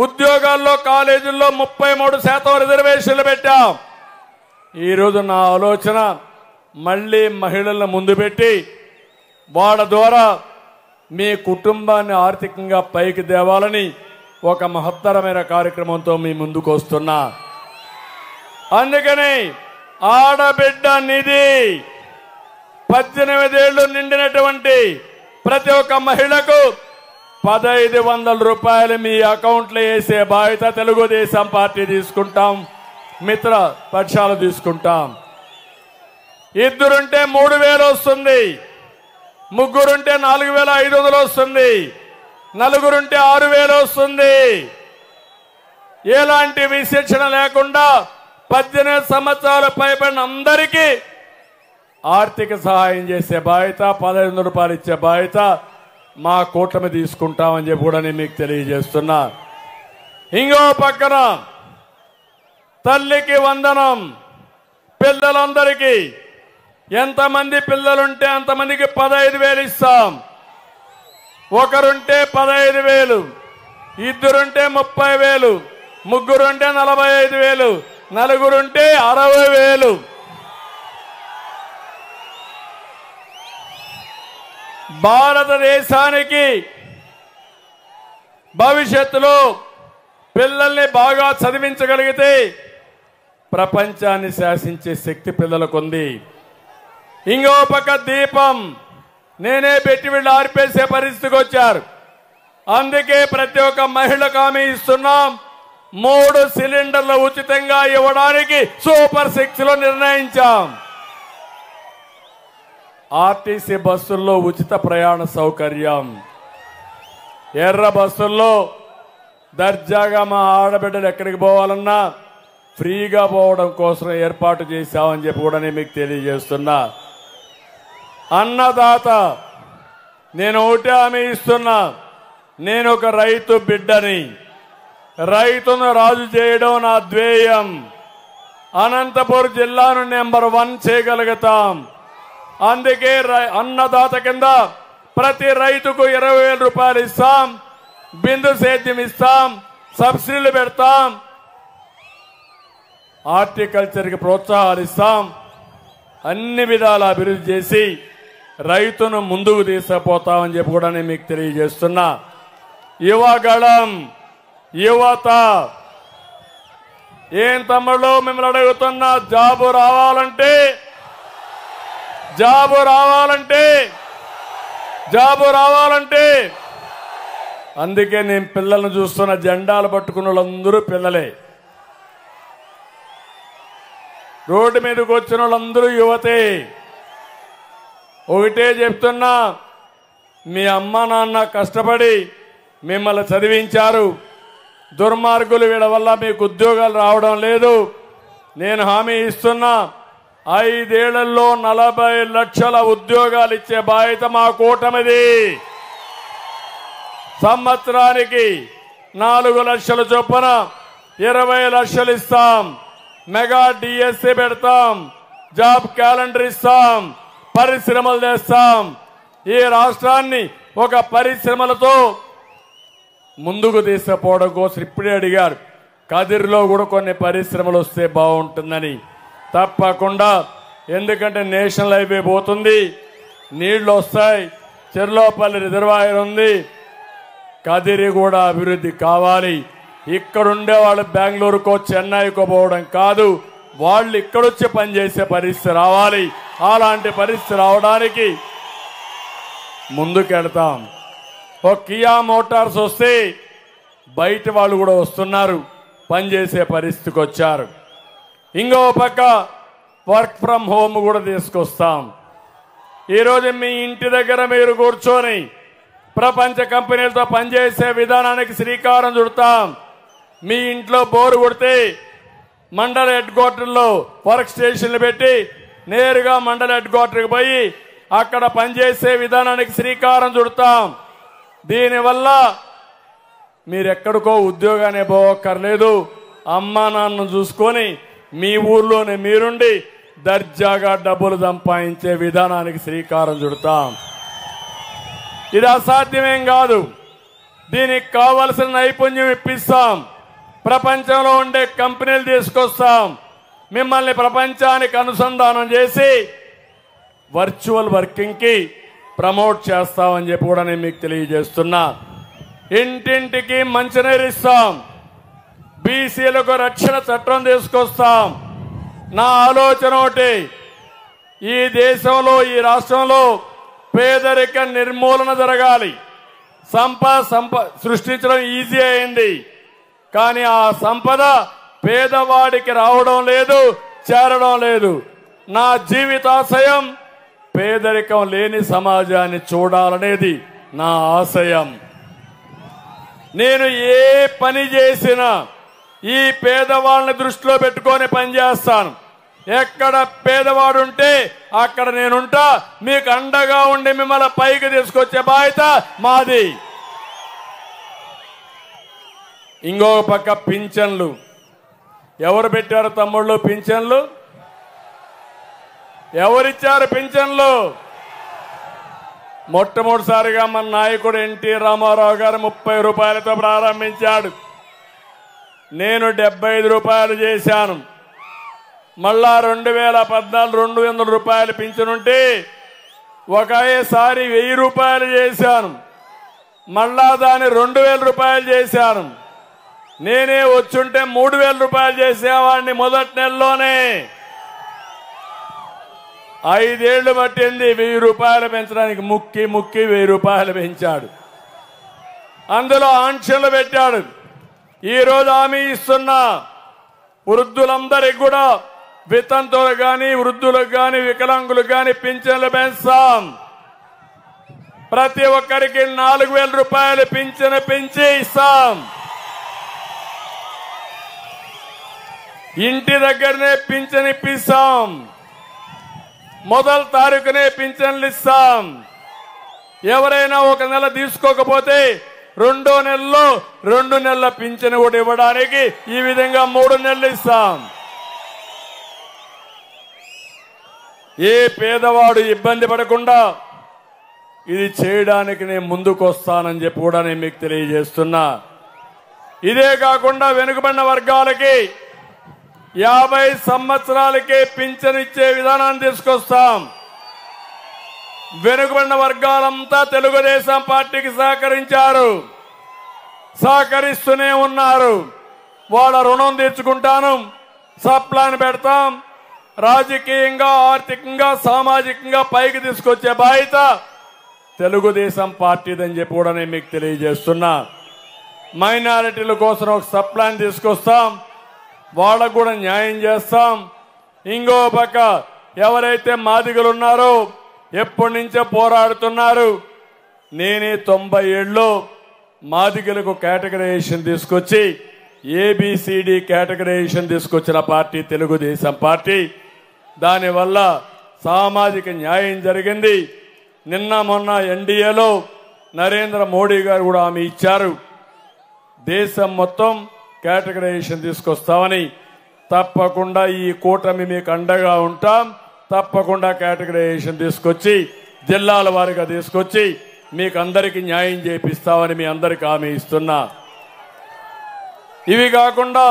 ఉద్యోగాల్లో కాలేజీల్లో 33% రిజర్వేషన్లు పెట్టాం. ఈరోజు నా ఆలోచన మళ్ళీ మహిళలను ముందు పెట్టి వాళ్ళ ద్వారా మీ కుటుంబాన్ని ఆర్థికంగా పైకి తేవాలని ఒక మహత్తరమైన కార్యక్రమంతో మీ ముందుకు వస్తున్నా. అందుకని ఆడబిడ్డ నిధి 18 ఏళ్లు నిండినటువంటి ప్రతి ఒక్క మహిళకు 1,500 రూపాయలు మీ అకౌంట్లో వేసే బాధ్యత తెలుగుదేశం పార్టీ తీసుకుంటాం. మిత్ర పక్షాలు తీసుకుంటాం. ఇద్దరుంటే 3,000 వస్తుంది. ముగ్గురుంటే 4,500 వస్తుంది. నలుగురుంటే 6,000 వస్తుంది. ఎలాంటి విశిక్షణ లేకుండా 18 సంవత్సరాల పైబడిన అందరికీ ఆర్థిక సహాయం చేసే బాధ్యత, 1,500 రూపాయలు ఇచ్చే బాధ్యత మా కూటమి తీసుకుంటామని చెప్పి కూడా నేను మీకు తెలియజేస్తున్నా. ఇంకో పక్కన తల్లికి వందనం. పిల్లలందరికీ ఎంతమంది పిల్లలుంటే అంతమందికి 15,000 ఇస్తాం. ఒకరుంటే 15,000, ఇద్దరుంటే 30,000, ముగ్గురుంటే 45,000, నలుగురుంటే 60,000. భారతదేశానికి భవిష్యత్తులో పిల్లల్ని బాగా చదివించగలిగితే ప్రపంచాన్ని శాసించే శక్తి పిల్లలకు ఉంది. ఇంకో పక్క దీపం నేనే పెట్టి వీళ్ళు ఆర్పేసే పరిస్థితికి వచ్చారు. అందుకే ప్రతి ఒక్క మహిళకు హామీ ఇస్తున్నాం. 3 సిలిండర్లు ఉచితంగా ఇవ్వడానికి సూపర్ 6లో నిర్ణయించాం. ఆర్టీసీ బస్సుల్లో ఉచిత ప్రయాణ సౌకర్యం. ఎర్ర బస్సుల్లో దర్జాగా మా ఆడబిడ్డలు ఎక్కడికి పోవాలన్నా ఫ్రీగా పోవడం కోసం ఏర్పాటు చేశామని చెప్పి కూడా నేను మీకు తెలియజేస్తున్నా. అన్నదాత నేను ఒకటే హామీ ఇస్తున్నా. నేను ఒక రైతు బిడ్డని. రైతును రాజు చేయడం నా ధ్యేయం. అనంతపురం జిల్లాను నెంబర్ 1 చేయగలుగుతాం. అందుకే అన్నదాత కింద ప్రతి రైతుకు 20,000 రూపాయలు ఇస్తాం. బిందు సేద్యం ఇస్తాం. సబ్సిడీలు పెడతాం. హార్టికల్చర్కి ప్రోత్సాహాలు ఇస్తాం. అన్ని విధాల అభివృద్ధి చేసి రైతును ముందుకు తీసుకుపోతామని చెప్పి కూడా నేను మీకు తెలియజేస్తున్నా. యువగళం, యువత, ఏం తమ్ముళ్ళు మిమ్మల్ని అడుగుతున్నా, జాబు రావాలంటే అందుకే నేను పిల్లలను చూస్తున్న, జెండాలు పట్టుకున్న వాళ్ళందరూ పిల్లలే, రోడ్డు మీదకి వచ్చిన వాళ్ళందరూ యువతే. ఒకటే చెప్తున్నా, మీ అమ్మ నాన్న కష్టపడి మిమ్మల్ని చదివించారు. దుర్మార్గులు వీళ్ళ వల్ల మీకు ఉద్యోగాలు రావడం లేదు. నేను హామీ ఇస్తున్నా, 5 ఏళ్లలో 40 లక్షల ఉద్యోగాలు ఇచ్చే బాధ్యత మా కూటమిది. సంవత్సరానికి 4 లక్షల చొప్పున 20 లక్షలు ఇస్తాం. మెగా డిఎస్సి పెడతాం, జాబ్ క్యాలెండర్ ఇస్తాం, పరిశ్రమలు తెస్తాం. ఈ రాష్ట్రాన్ని ఒక పరిశ్రమలతో ముందుకు తీసుకుపోవడం కోసం ఇప్పుడే అడిగారు, కదిరిలో కూడా కొన్ని పరిశ్రమలు వస్తే బాగుంటుందని. తప్పకుండా, ఎందుకంటే నేషనల్ హైవే పోతుంది, నీళ్లు వస్తాయి, చెర్లోపల్లి రిజర్వాయర్ ఉంది, కదిరి కూడా అభివృద్ధి కావాలి. ఇక్కడుండే వాళ్ళు బెంగళూరుకో చెన్నైకో పోవడం కాదు, వాళ్ళు ఇక్కడొచ్చి పనిచేసే పరిస్థితి రావాలి. అలాంటి పరిస్థితి రావడానికి ముందుకెళ్తాం. ఒక కియా మోటార్స్ వస్తే బయట వాళ్ళు కూడా వస్తున్నారు, పనిచేసే పరిస్థితికి వచ్చారు. ఇంకో పక్క వర్క్ ఫ్రమ్ హోమ్ కూడా తీసుకొస్తాం. ఈరోజు మీ ఇంటి దగ్గర మీరు కూర్చొని ప్రపంచ కంపెనీలతో పనిచేసే విధానానికి శ్రీకారం చుడతాం. మీ ఇంట్లో బోరు కొడితే మండల హెడ్ క్వార్టర్లో వర్క్ స్టేషన్లు పెట్టి నేరుగా మండల హెడ్ క్వార్టర్కి పోయి అక్కడ పనిచేసే విధానానికి శ్రీకారం చుడతాం. దీనివల్ల మీరెక్కడికో ఉద్యోగాన్ని పోవక్కర్లేదు, అమ్మా నాన్నను చూసుకొని మీ ఊర్లోనే మీరుండి దర్జాగా డబ్బులు సంపాదించే విధానానికి శ్రీకారం చుడతాం. ఇది అసాధ్యమేం కాదు, దీనికి కావలసిన నైపుణ్యం ఇప్పిస్తాం. ప్రపంచంలో ఉండే కంపెనీలు తీసుకొస్తాం, మిమ్మల్ని ప్రపంచానికి అనుసంధానం చేసి వర్చువల్ వర్కింగ్కి ప్రమోట్ చేస్తామని చెప్పి కూడా నేను మీకు తెలియజేస్తున్నా. ఇంటింటికి మంచినీరు ఇస్తాం, బీసీలకు రక్షణ చట్టం తీసుకొస్తాం. నా ఆలోచన ఒకటి, ఈ దేశంలో ఈ రాష్ట్రంలో పేదరిక నిర్మూలన జరగాలి. సంపద సృష్టించడం ఈజీ అయింది, కానీ ఆ సంపద పేదవాడికి రావడం లేదు, చేరడం లేదు. నా జీవితాశయం పేదరికం లేని సమాజాన్ని చూడాలనేది నా ఆశయం. నేను ఏ పని చేసినా ఈ పేదవాళ్ళని దృష్టిలో పెట్టుకొని పనిచేస్తాను. ఎక్కడ పేదవాడుంటే అక్కడ నేనుంటా, మీకు అండగా ఉండి మిమ్మల్ని పైకి తీసుకొచ్చే బాధ్యత మాది. ఇంకో పక్క పింఛన్లు ఎవరు పెట్టారు తమ్ముళ్ళు? పింఛన్లు ఎవరిచ్చారు? పింఛన్లు మొట్టమొదటిసారిగా మన నాయకుడు ఎన్టీ రామారావు గారు 30 రూపాయలతో ప్రారంభించాడు. నేను 75 రూపాయలు చేశాను. మళ్ళా 2014 200 రూపాయలు పింఛనుంటే ఒకేసారి 1000 రూపాయలు చేశాను. మళ్ళా దాన్ని 2000 రూపాయలు చేశాను. నేనే వచ్చుంటే 3000 రూపాయలు చేసేవాడిని మొదటి నెలలోనే. 5 ఏళ్లు పట్టింది 1000 రూపాయలు పెంచడానికి. ముక్కి 1000 రూపాయలు పెంచాడు. అందులో ఆంక్షలు పెట్టాడు. ఈ రోజు హామీ ఇస్తున్నా, వృద్ధులందరికీ కూడా వితంతువులకు కానీ వృద్ధులకు కానీ వికలాంగులకు కానీ పింఛన్లు పెంచాం. ప్రతి ఒక్కరికి 4000 రూపాయలు పింఛను పెంచి ఇస్తాం. ఇంటి దగ్గరనే పింఛను ఇప్పిస్తాం. మొదటి తారీఖునే పింఛన్లు ఇస్తాం. ఎవరైనా ఒక నెల తీసుకోకపోతే 2వ నెలలో 2 నెలల పింఛను కూడా ఇవ్వడానికి ఈ విధంగా 3 నెలలు ఇస్తాం. ఏ పేదవాడు ఇబ్బంది పడకుండా ఇది చేయడానికి నేను ముందుకు వస్తానని చెప్పి కూడా నేను మీకు తెలియజేస్తున్నా. ఇదే కాకుండా వెనుకబడిన వర్గాలకి 50 సంవత్సరాలకే పింఛను ఇచ్చే విధానాన్ని తీసుకొస్తాం. వెనుకబడిన వర్గాలంతా తెలుగుదేశం పార్టీకి సహకరించారు, సహకరిస్తూనే ఉన్నారు. వాళ్ళ రుణం తీర్చుకుంటాను, సప్లాన్ పెడతాం, రాజకీయంగా ఆర్థికంగా సామాజికంగా పైకి తీసుకొచ్చే బాధ్యత తెలుగుదేశం పార్టీదని చెప్పి కూడా నేను మీకు తెలియజేస్తున్నా. మైనారిటీల కోసం ఒక సప్లాన్ తీసుకొస్తాం, వాళ్ళకు కూడా న్యాయం చేస్తాం. ఇంకో పక్క ఎవరైతే మాదిగలు ఉన్నారో ఎప్పటి నుంచో పోరాడుతున్నారు, నేనే 90 ఏళ్ళలో మాదిగలకు కేటగరైజేషన్ తీసుకొచ్చి ABCD కేటగరైజేషన్ తీసుకొచ్చిన పార్టీ తెలుగుదేశం పార్టీ. దానివల్ల సామాజిక న్యాయం జరిగింది. నిన్న మొన్న NDAలో నరేంద్ర మోడీ గారు కూడా హామీ ఇచ్చారు, దేశం మొత్తం కేటగరైజేషన్ తీసుకొస్తామని. తప్పకుండా ఈ కూటమి మీకు అండగా ఉంటాం. తప్పకుండా కేటగరైజేషన్ తీసుకొచ్చి జిల్లాల వారీగా తీసుకొచ్చి మీకు అందరికీ న్యాయం చేపిస్తామని మీ అందరికీ హామీ ఇస్తున్నా. ఇవి కాకుండా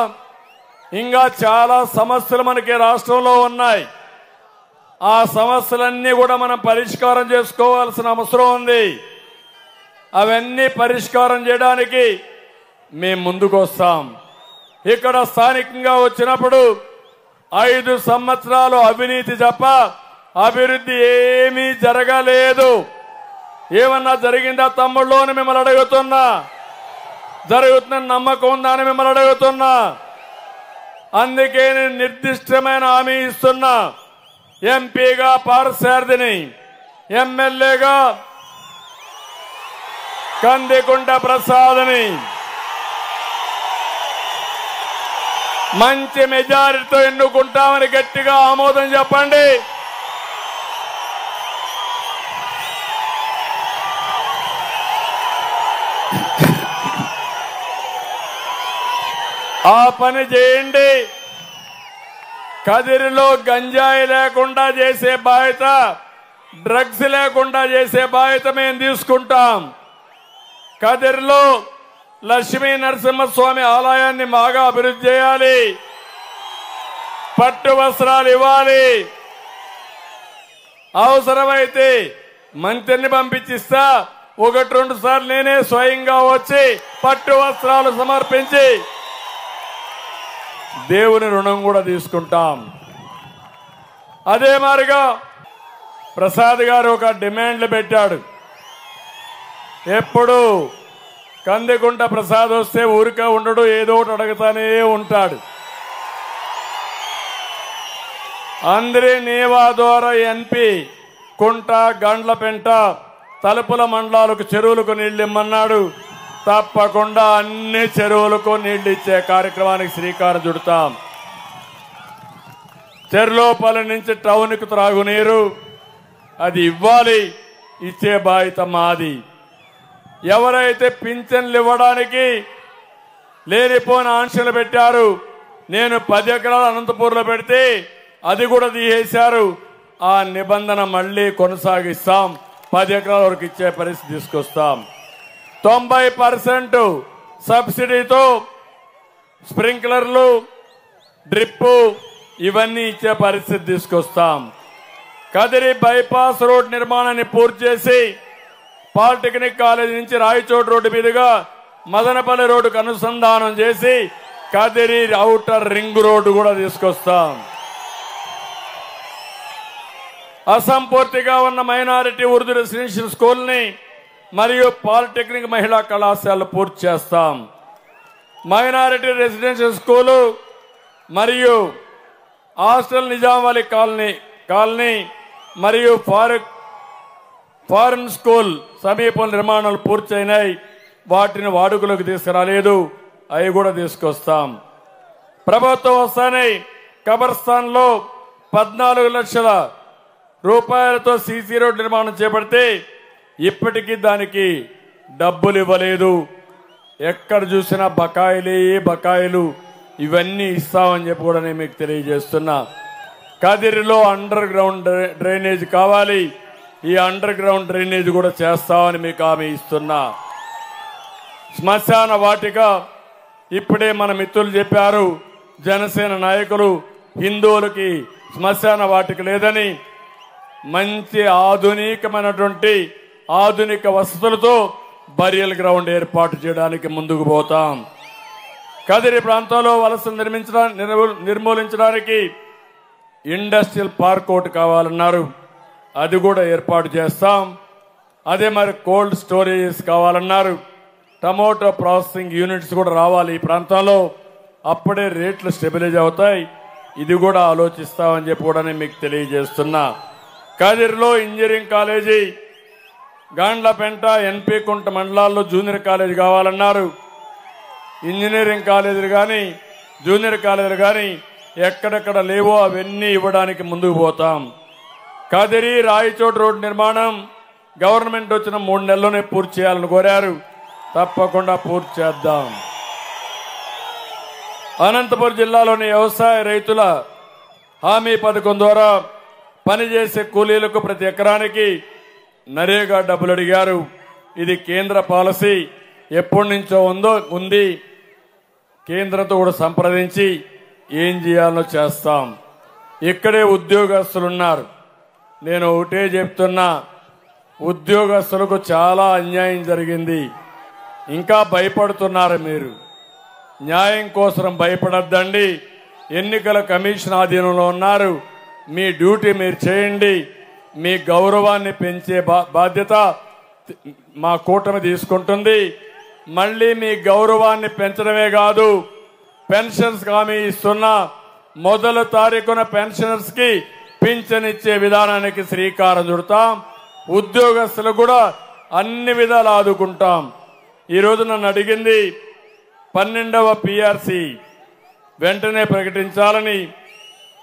ఇంకా చాలా సమస్యలు మనకి రాష్ట్రంలో ఉన్నాయి. ఆ సమస్యలన్నీ కూడా మనం పరిష్కారం చేసుకోవాల్సిన అవసరం ఉంది. అవన్నీ పరిష్కారం చేయడానికి మేము ముందుకు వస్తాం. ఇక్కడ స్థానికంగా వచ్చినప్పుడు 5 సంవత్సరాలు అవినీతి తప్ప అభివృద్ధి ఏమీ జరగలేదు. ఏమన్నా జరిగిందా తమ్ముళ్ళు అని మిమ్మల్ని అడుగుతున్నా. జరుగుతుందని నమ్మకం ఉందా అని మిమ్మల్ని అడుగుతున్నా. అందుకే నేను నిర్దిష్టమైన హామీ ఇస్తున్నా. ఎంపీగా పార్సారథిని, ఎమ్మెల్యేగా కందికుంట ప్రసాద్ని మంచి మెజారిటీతో ఎన్నుకుంటామని గట్టిగా ఆమోదం చెప్పండి. ఆ పని చేయండి. కదిరిలో గంజాయి లేకుండా చేసే బాధ్యత, డ్రగ్స్ లేకుండా చేసే బాధ్యత మేము తీసుకుంటాం. కదిరిలో లక్ష్మీ నరసింహస్వామి ఆలయాన్ని బాగా అభివృద్ధి చేయాలి. పట్టు వస్త్రాలు ఇవ్వాలి. అవసరమైతే మంత్రిని పంపించిస్తా, 1-2 సార్లు నేనే స్వయంగా వచ్చి పట్టు వస్త్రాలు సమర్పించి దేవుని రుణం కూడా తీసుకుంటాం. అదే మాదిరిగా ప్రసాద్ గారు ఒక డిమాండ్లు పెట్టాడు. ఎప్పుడు కందికుంట ప్రసాద్ వస్తే ఊరికే ఉండడు, ఏదో ఒకటి అడుగుతానే ఉంటాడు. అందరి నీవా ద్వారా ఎంపీ కుంట, గండ్లపెంట, తలుపుల మండలాలకు చెరువులకు నీళ్లు ఇమ్మన్నాడు. తప్పకుండా అన్ని చెరువులకు నీళ్లు ఇచ్చే కార్యక్రమానికి శ్రీకారం చుడతాం. చెర్లోపల్లి నుంచి టౌన్కు త్రాగునీరు అది ఇవ్వాలి, ఇచ్చే బాధ్యత మాది. ఎవరైతే పింఛన్లు ఇవ్వడానికి లేనిపోయిన ఆంక్షలు పెట్టారు, నేను 10 ఎకరాలు అనంతపూర్లో పెడితే అది కూడా తీసేశారు. ఆ నిబంధన మళ్లీ కొనసాగిస్తాం. 10 ఎకరాల వరకు ఇచ్చే పరిస్థితి తీసుకొస్తాం. 90% సబ్సిడీతో స్ప్రింక్లర్లు, డ్రిప్ ఇవన్నీ ఇచ్చే పరిస్థితి తీసుకొస్తాం. కదిరి బైపాస్ రోడ్ నిర్మాణాన్ని పూర్తి చేసి పాలిటెక్నిక్ కాలేజీ నుంచి రాయచోటి రోడ్డు మీదుగా మదనపల్లి రోడ్డుకు అనుసంధానం చేసి కదిరి ఔటర్ రింగ్ రోడ్డు కూడా తీసుకొస్తాం. అసంపూర్తిగా ఉన్న మైనారిటీ ఉర్దూ రెసిడెన్షియల్ స్కూల్ని మరియు పాలిటెక్నిక్ మహిళా కళాశాలలు పూర్తి చేస్తాం. మైనారిటీ రెసిడెన్షియల్ స్కూలు మరియు హాస్టల్ నిజామాబాద్ కాలనీ మరియు ఫారెన్ స్కూల్ సమీపం నిర్మాణాలు పూర్తయినాయి. వాటిని వాడుకలోకి తీసుకురాలేదు, అవి కూడా తీసుకొస్తాం. ప్రభుత్వం వస్తానే కబర్స్థాన్లో 14 లక్షల రూపాయలతో సీసీ రోడ్ నిర్మాణం చేపడితే ఇప్పటికీ దానికి డబ్బులు ఇవ్వలేదు. ఎక్కడ చూసినా బకాయిలు ఇవన్నీ ఇస్తామని చెప్పి కూడా నేను మీకు తెలియజేస్తున్నా. కదిరిలో అండర్ గ్రౌండ్ డ్రైనేజ్ కావాలి, ఈ అండర్ గ్రౌండ్ డ్రైనేజ్ కూడా చేస్తామని మీకు హామీ ఇస్తున్నా. శ్మశాన వాటిక ఇప్పుడే మన మిత్రులు చెప్పారు, జనసేన నాయకులు హిందువులకి శ్మశాన వాటిక లేదని. మంచి ఆధునిక వసతులతో బరియల్ గ్రౌండ్ ఏర్పాటు చేయడానికి ముందుకు పోతాం. కదిరి ప్రాంతంలో వలస నిర్మూలించడానికి ఇండస్ట్రియల్ పార్క్ ఒకటి కావాలన్నారు, అది కూడా ఏర్పాటు చేస్తాం. అదే మరి కోల్డ్ స్టోరేజెస్ కావాలన్నారు, టమోటో ప్రాసెసింగ్ యూనిట్స్ కూడా రావాలి ఈ ప్రాంతంలో, అప్పుడే రేట్లు స్టెబిలైజ్ అవుతాయి. ఇది కూడా ఆలోచిస్తామని చెప్పి కూడా నేను మీకు తెలియజేస్తున్నా. కదిరిలో ఇంజనీరింగ్ కాలేజీ, గాండ్లపెంట, ఎన్పి కుంట మండలాల్లో జూనియర్ కాలేజీ కావాలన్నారు. ఇంజనీరింగ్ కాలేజీలు కానీ జూనియర్ కాలేజీలు కానీ ఎక్కడెక్కడ లేవో అవన్నీ ఇవ్వడానికి ముందుకు పోతాం. కదిరి రాయచోటి రోడ్డు నిర్మాణం గవర్నమెంట్ వచ్చిన 3 నెలల్లోనే పూర్తి చేయాలని కోరారు, తప్పకుండా పూర్తి చేద్దాం. అనంతపురం జిల్లాలోని వ్యవసాయ రైతుల హామీ పథకం ద్వారా పనిచేసే కూలీలకు ప్రతి ఎకరానికి నరేగా డబ్బులు అడిగారు. ఇది కేంద్ర పాలసీ, ఎప్పటి నుంచో ఉంది. కేంద్రంతో కూడా సంప్రదించి ఏం చేయాలో చేస్తాం. ఇక్కడే ఉద్యోగస్తులున్నారు. నేను ఒకటే చెప్తున్నా, ఉద్యోగస్తులకు చాలా అన్యాయం జరిగింది. ఇంకా భయపడుతున్నారు మీరు. న్యాయం కోసం భయపడద్దండి. ఎన్నికల కమిషన్ ఆధీనంలో ఉన్నారు. మీ డ్యూటీ మీరు చేయండి. మీ గౌరవాన్ని పెంచే బాధ్యత మా కూటమి తీసుకుంటుంది. మళ్ళీ మీ గౌరవాన్ని పెంచడమే కాదు, పెన్షన్స్ హామీ ఇస్తున్న మొదటి తారీఖున పెన్షనర్స్ కి పింఛన్ ఇచ్చే విధానానికి శ్రీకారం చుడతాం. ఉద్యోగస్తులకు కూడా అన్ని విధాలు ఆదుకుంటాం. ఈరోజు నన్ను అడిగింది 12వ పిఆర్సి వెంటనే ప్రకటించాలని,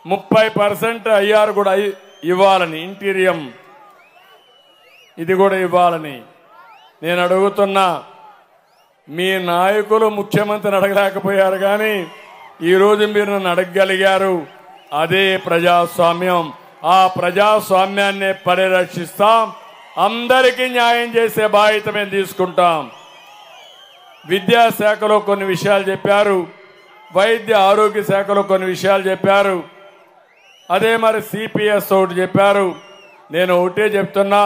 30% ఐఆర్ కూడా ఇవ్వాలని, ఇంటీరియం ఇది కూడా ఇవ్వాలని నేను అడుగుతున్నా. మీ నాయకులు ముఖ్యమంత్రిని అడగలేకపోయారు, కానీ ఈరోజు మీరు నన్ను అడగగలిగారు. అదే ప్రజాస్వామ్యం. ఆ ప్రజాస్వామ్యాన్ని పరిరక్షిస్తాం. అందరికీ న్యాయం చేసే బాధ్యత మేము తీసుకుంటాం. విద్యాశాఖలో కొన్ని విషయాలు చెప్పారు, వైద్య ఆరోగ్య శాఖలో కొన్ని విషయాలు చెప్పారు, అదే మరి సిపిఎస్ ఒకటి చెప్పారు. నేను ఒకటే చెప్తున్నా,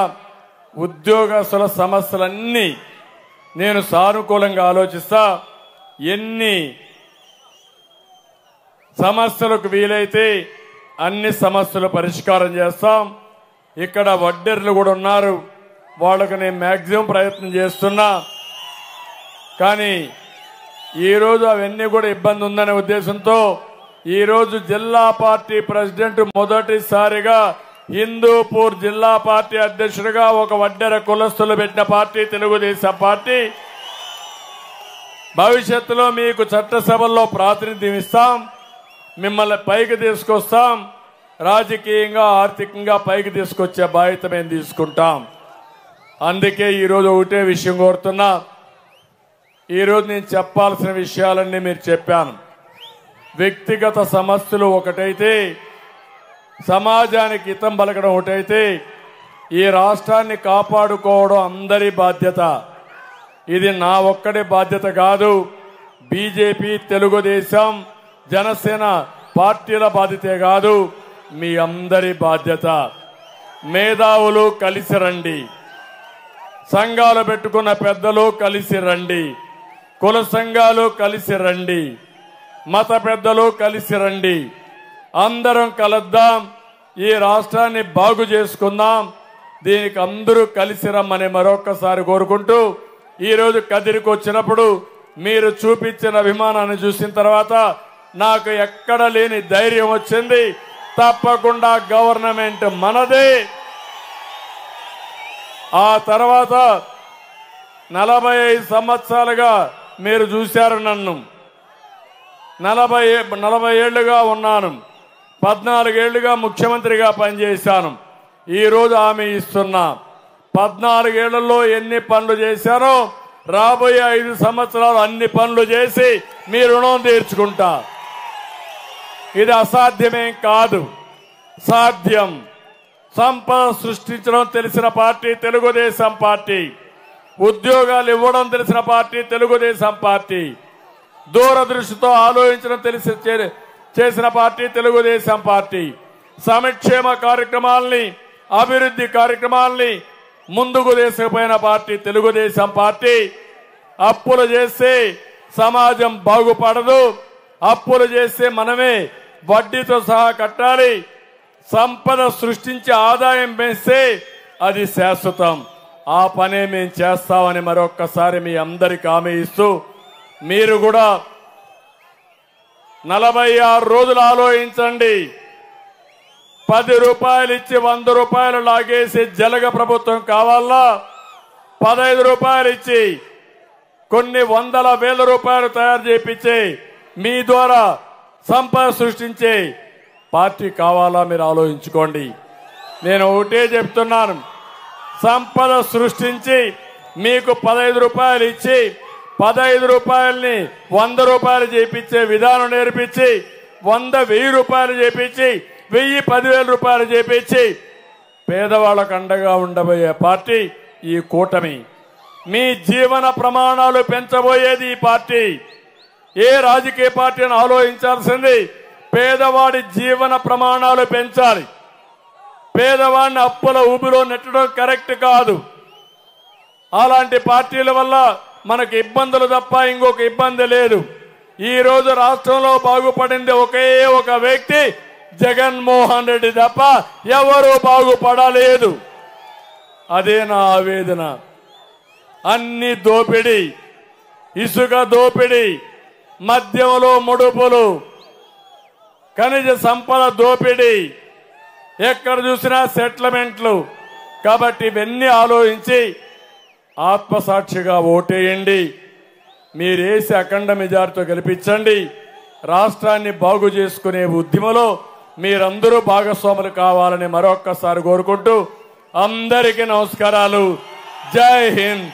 ఉద్యోగస్తుల సమస్యలన్నీ నేను సానుకూలంగా ఆలోచిస్తా. ఎన్ని సమస్యలకు వీలైతే అన్ని సమస్యలు పరిష్కారం చేస్తాం. ఇక్కడ వడ్డెర్లు కూడా ఉన్నారు, వాళ్ళకు నేను మ్యాక్సిమం ప్రయత్నం చేస్తున్నా. కానీ ఈరోజు అవన్నీ కూడా ఇబ్బంది ఉందనే ఉద్దేశంతో ఈరోజు జిల్లా పార్టీ ప్రెసిడెంట్ మొదటిసారిగా హిందూపూర్ జిల్లా పార్టీ అధ్యక్షుడిగా ఒక వడ్డెర కులస్తులు పెట్టిన పార్టీ తెలుగుదేశం పార్టీ. భవిష్యత్తులో మీకు చట్టసభల్లో ప్రాతినిధ్యం ఇస్తాం, మిమ్మల్ని పైకి తీసుకొస్తాం, రాజకీయంగా ఆర్థికంగా పైకి తీసుకొచ్చే బాధ్యత మేము తీసుకుంటాం. అందుకే ఈరోజు ఒకటే విషయం కోరుతున్నా. ఈరోజు నేను చెప్పాల్సిన విషయాలన్నీ మీరు చెప్పాను. వ్యక్తిగత సమస్యలు ఒకటైతే, సమాజానికి హితం పలకడం ఒకటైతే, ఈ రాష్ట్రాన్ని కాపాడుకోవడం అందరి బాధ్యత. ఇది నా ఒక్కడి బాధ్యత కాదు, బీజేపీ, తెలుగుదేశం, జనసేన పార్టీల బాధ్యతే కాదు, మీ అందరి బాధ్యత. మేధావులు కలిసి రండి, సంఘాలు పెట్టుకున్న పెద్దలు కలిసి రండి, కుల సంఘాలు కలిసి రండి, మత పెద్దలు కలిసి రండి. అందరం కలుద్దాం, ఈ రాష్ట్రాన్ని బాగు చేసుకుందాం. దీనికి అందరూ కలిసి రమ్మని మరొక్కసారి కోరుకుంటూ, ఈరోజు కదిరికి వచ్చినప్పుడు మీరు చూపించిన అభిమానాన్ని చూసిన తర్వాత నాకు ఎక్కడ లేని ధైర్యం వచ్చింది. తప్పకుండా గవర్నమెంట్ మనదే. ఆ తర్వాత 45 సంవత్సరాలుగా మీరు చూశారు నన్ను. 40 ఏళ్లుగా ఉన్నాను, 14 ఏళ్లుగా ముఖ్యమంత్రిగా పనిచేశాను. ఈరోజు హామీ ఇస్తున్నా, 14 ఏళ్లలో ఎన్ని పనులు చేశానో రాబోయే 5 సంవత్సరాలు అన్ని పనులు చేసి మీ రుణం తీర్చుకుంటా. ఇది అసాధ్యమేం కాదు, సాధ్యం. సంపద సృష్టించడం తెలిసిన పార్టీ తెలుగుదేశం పార్టీ, ఉద్యోగాలు ఇవ్వడం తెలిసిన పార్టీ తెలుగుదేశం పార్టీ, దూరదృష్టితో ఆలోచించడం చేసిన పార్టీ తెలుగుదేశం పార్టీ, సంక్షేమ కార్యక్రమాలని అభివృద్ధి కార్యక్రమాల్ని ముందుకు తీసుకుపోయిన పార్టీ తెలుగుదేశం పార్టీ. అప్పులు చేస్తే సమాజం బాగుపడదు, అప్పులు చేస్తే మనమే వడ్డీతో సహా కట్టాలి. సంపద సృష్టించి ఆదాయం పెంచితే అది శాశ్వతం. ఆ పనే మేము చేస్తామని మరొక్కసారి మీ అందరికి హామీ ఇస్తూ, మీరు కూడా 46 రోజులు ఆలోచించండి. 10 రూపాయలు ఇచ్చి 100 రూపాయలు లాగేసి జలగ ప్రభుత్వం కావాలా? 15 రూపాయలు ఇచ్చి కొన్ని వందల వేల రూపాయలు తయారు చేయించే మీ ద్వారా సంపద సృష్టించే పార్టీ కావాలా? మీరు ఆలోచించుకోండి. నేను ఒకటే చెప్తున్నాను, సంపద సృష్టించి మీకు 15 రూపాయలు ఇచ్చి 15 రూపాయల్ని 100 రూపాయలు చేయించే విధానం నేర్పించి 100,000 రూపాయలు చేయించి 10,000 రూపాయలు చేయించి పేదవాళ్ళకు అండగా ఉండబోయే పార్టీ ఈ కూటమి. మీ జీవన ప్రమాణాలు పెంచబోయేది ఈ పార్టీ. ఏ రాజకీయ పార్టీని ఆలోచించాల్సింది పేదవాడి జీవన ప్రమాణాలు పెంచాలి. పేదవాడిని అప్పుల ఊబిలో నెట్టడం కరెక్ట్ కాదు. అలాంటి పార్టీల వల్ల మనకు ఇబ్బందులు తప్ప ఇంకొక ఇబ్బంది లేదు. ఈ రోజు రాష్ట్రంలో బాగుపడింది ఒకే ఒక వ్యక్తి, జగన్మోహన్ రెడ్డి తప్ప ఎవరూ బాగుపడలేదు. అదే నా ఆవేదన. అన్ని దోపిడీ, ఇసుక దోపిడీ, మద్యంలో ముడుపులు, ఖనిజ సంపద దోపిడీ, ఎక్కడ చూసినా సెటిల్మెంట్లు. కాబట్టి ఇవన్నీ ఆలోచించి ఆత్మసాక్షిగా ఓటేయండి. మీరేసి అఖండ మెజార్టీతో గెలిపించండి. రాష్ట్రాన్ని బాగు చేసుకునే ఉద్యమంలో మీరందరూ భాగస్వాములు కావాలని మరొక్కసారి కోరుకుంటూ అందరికీ నమస్కారాలు. జై హింద్.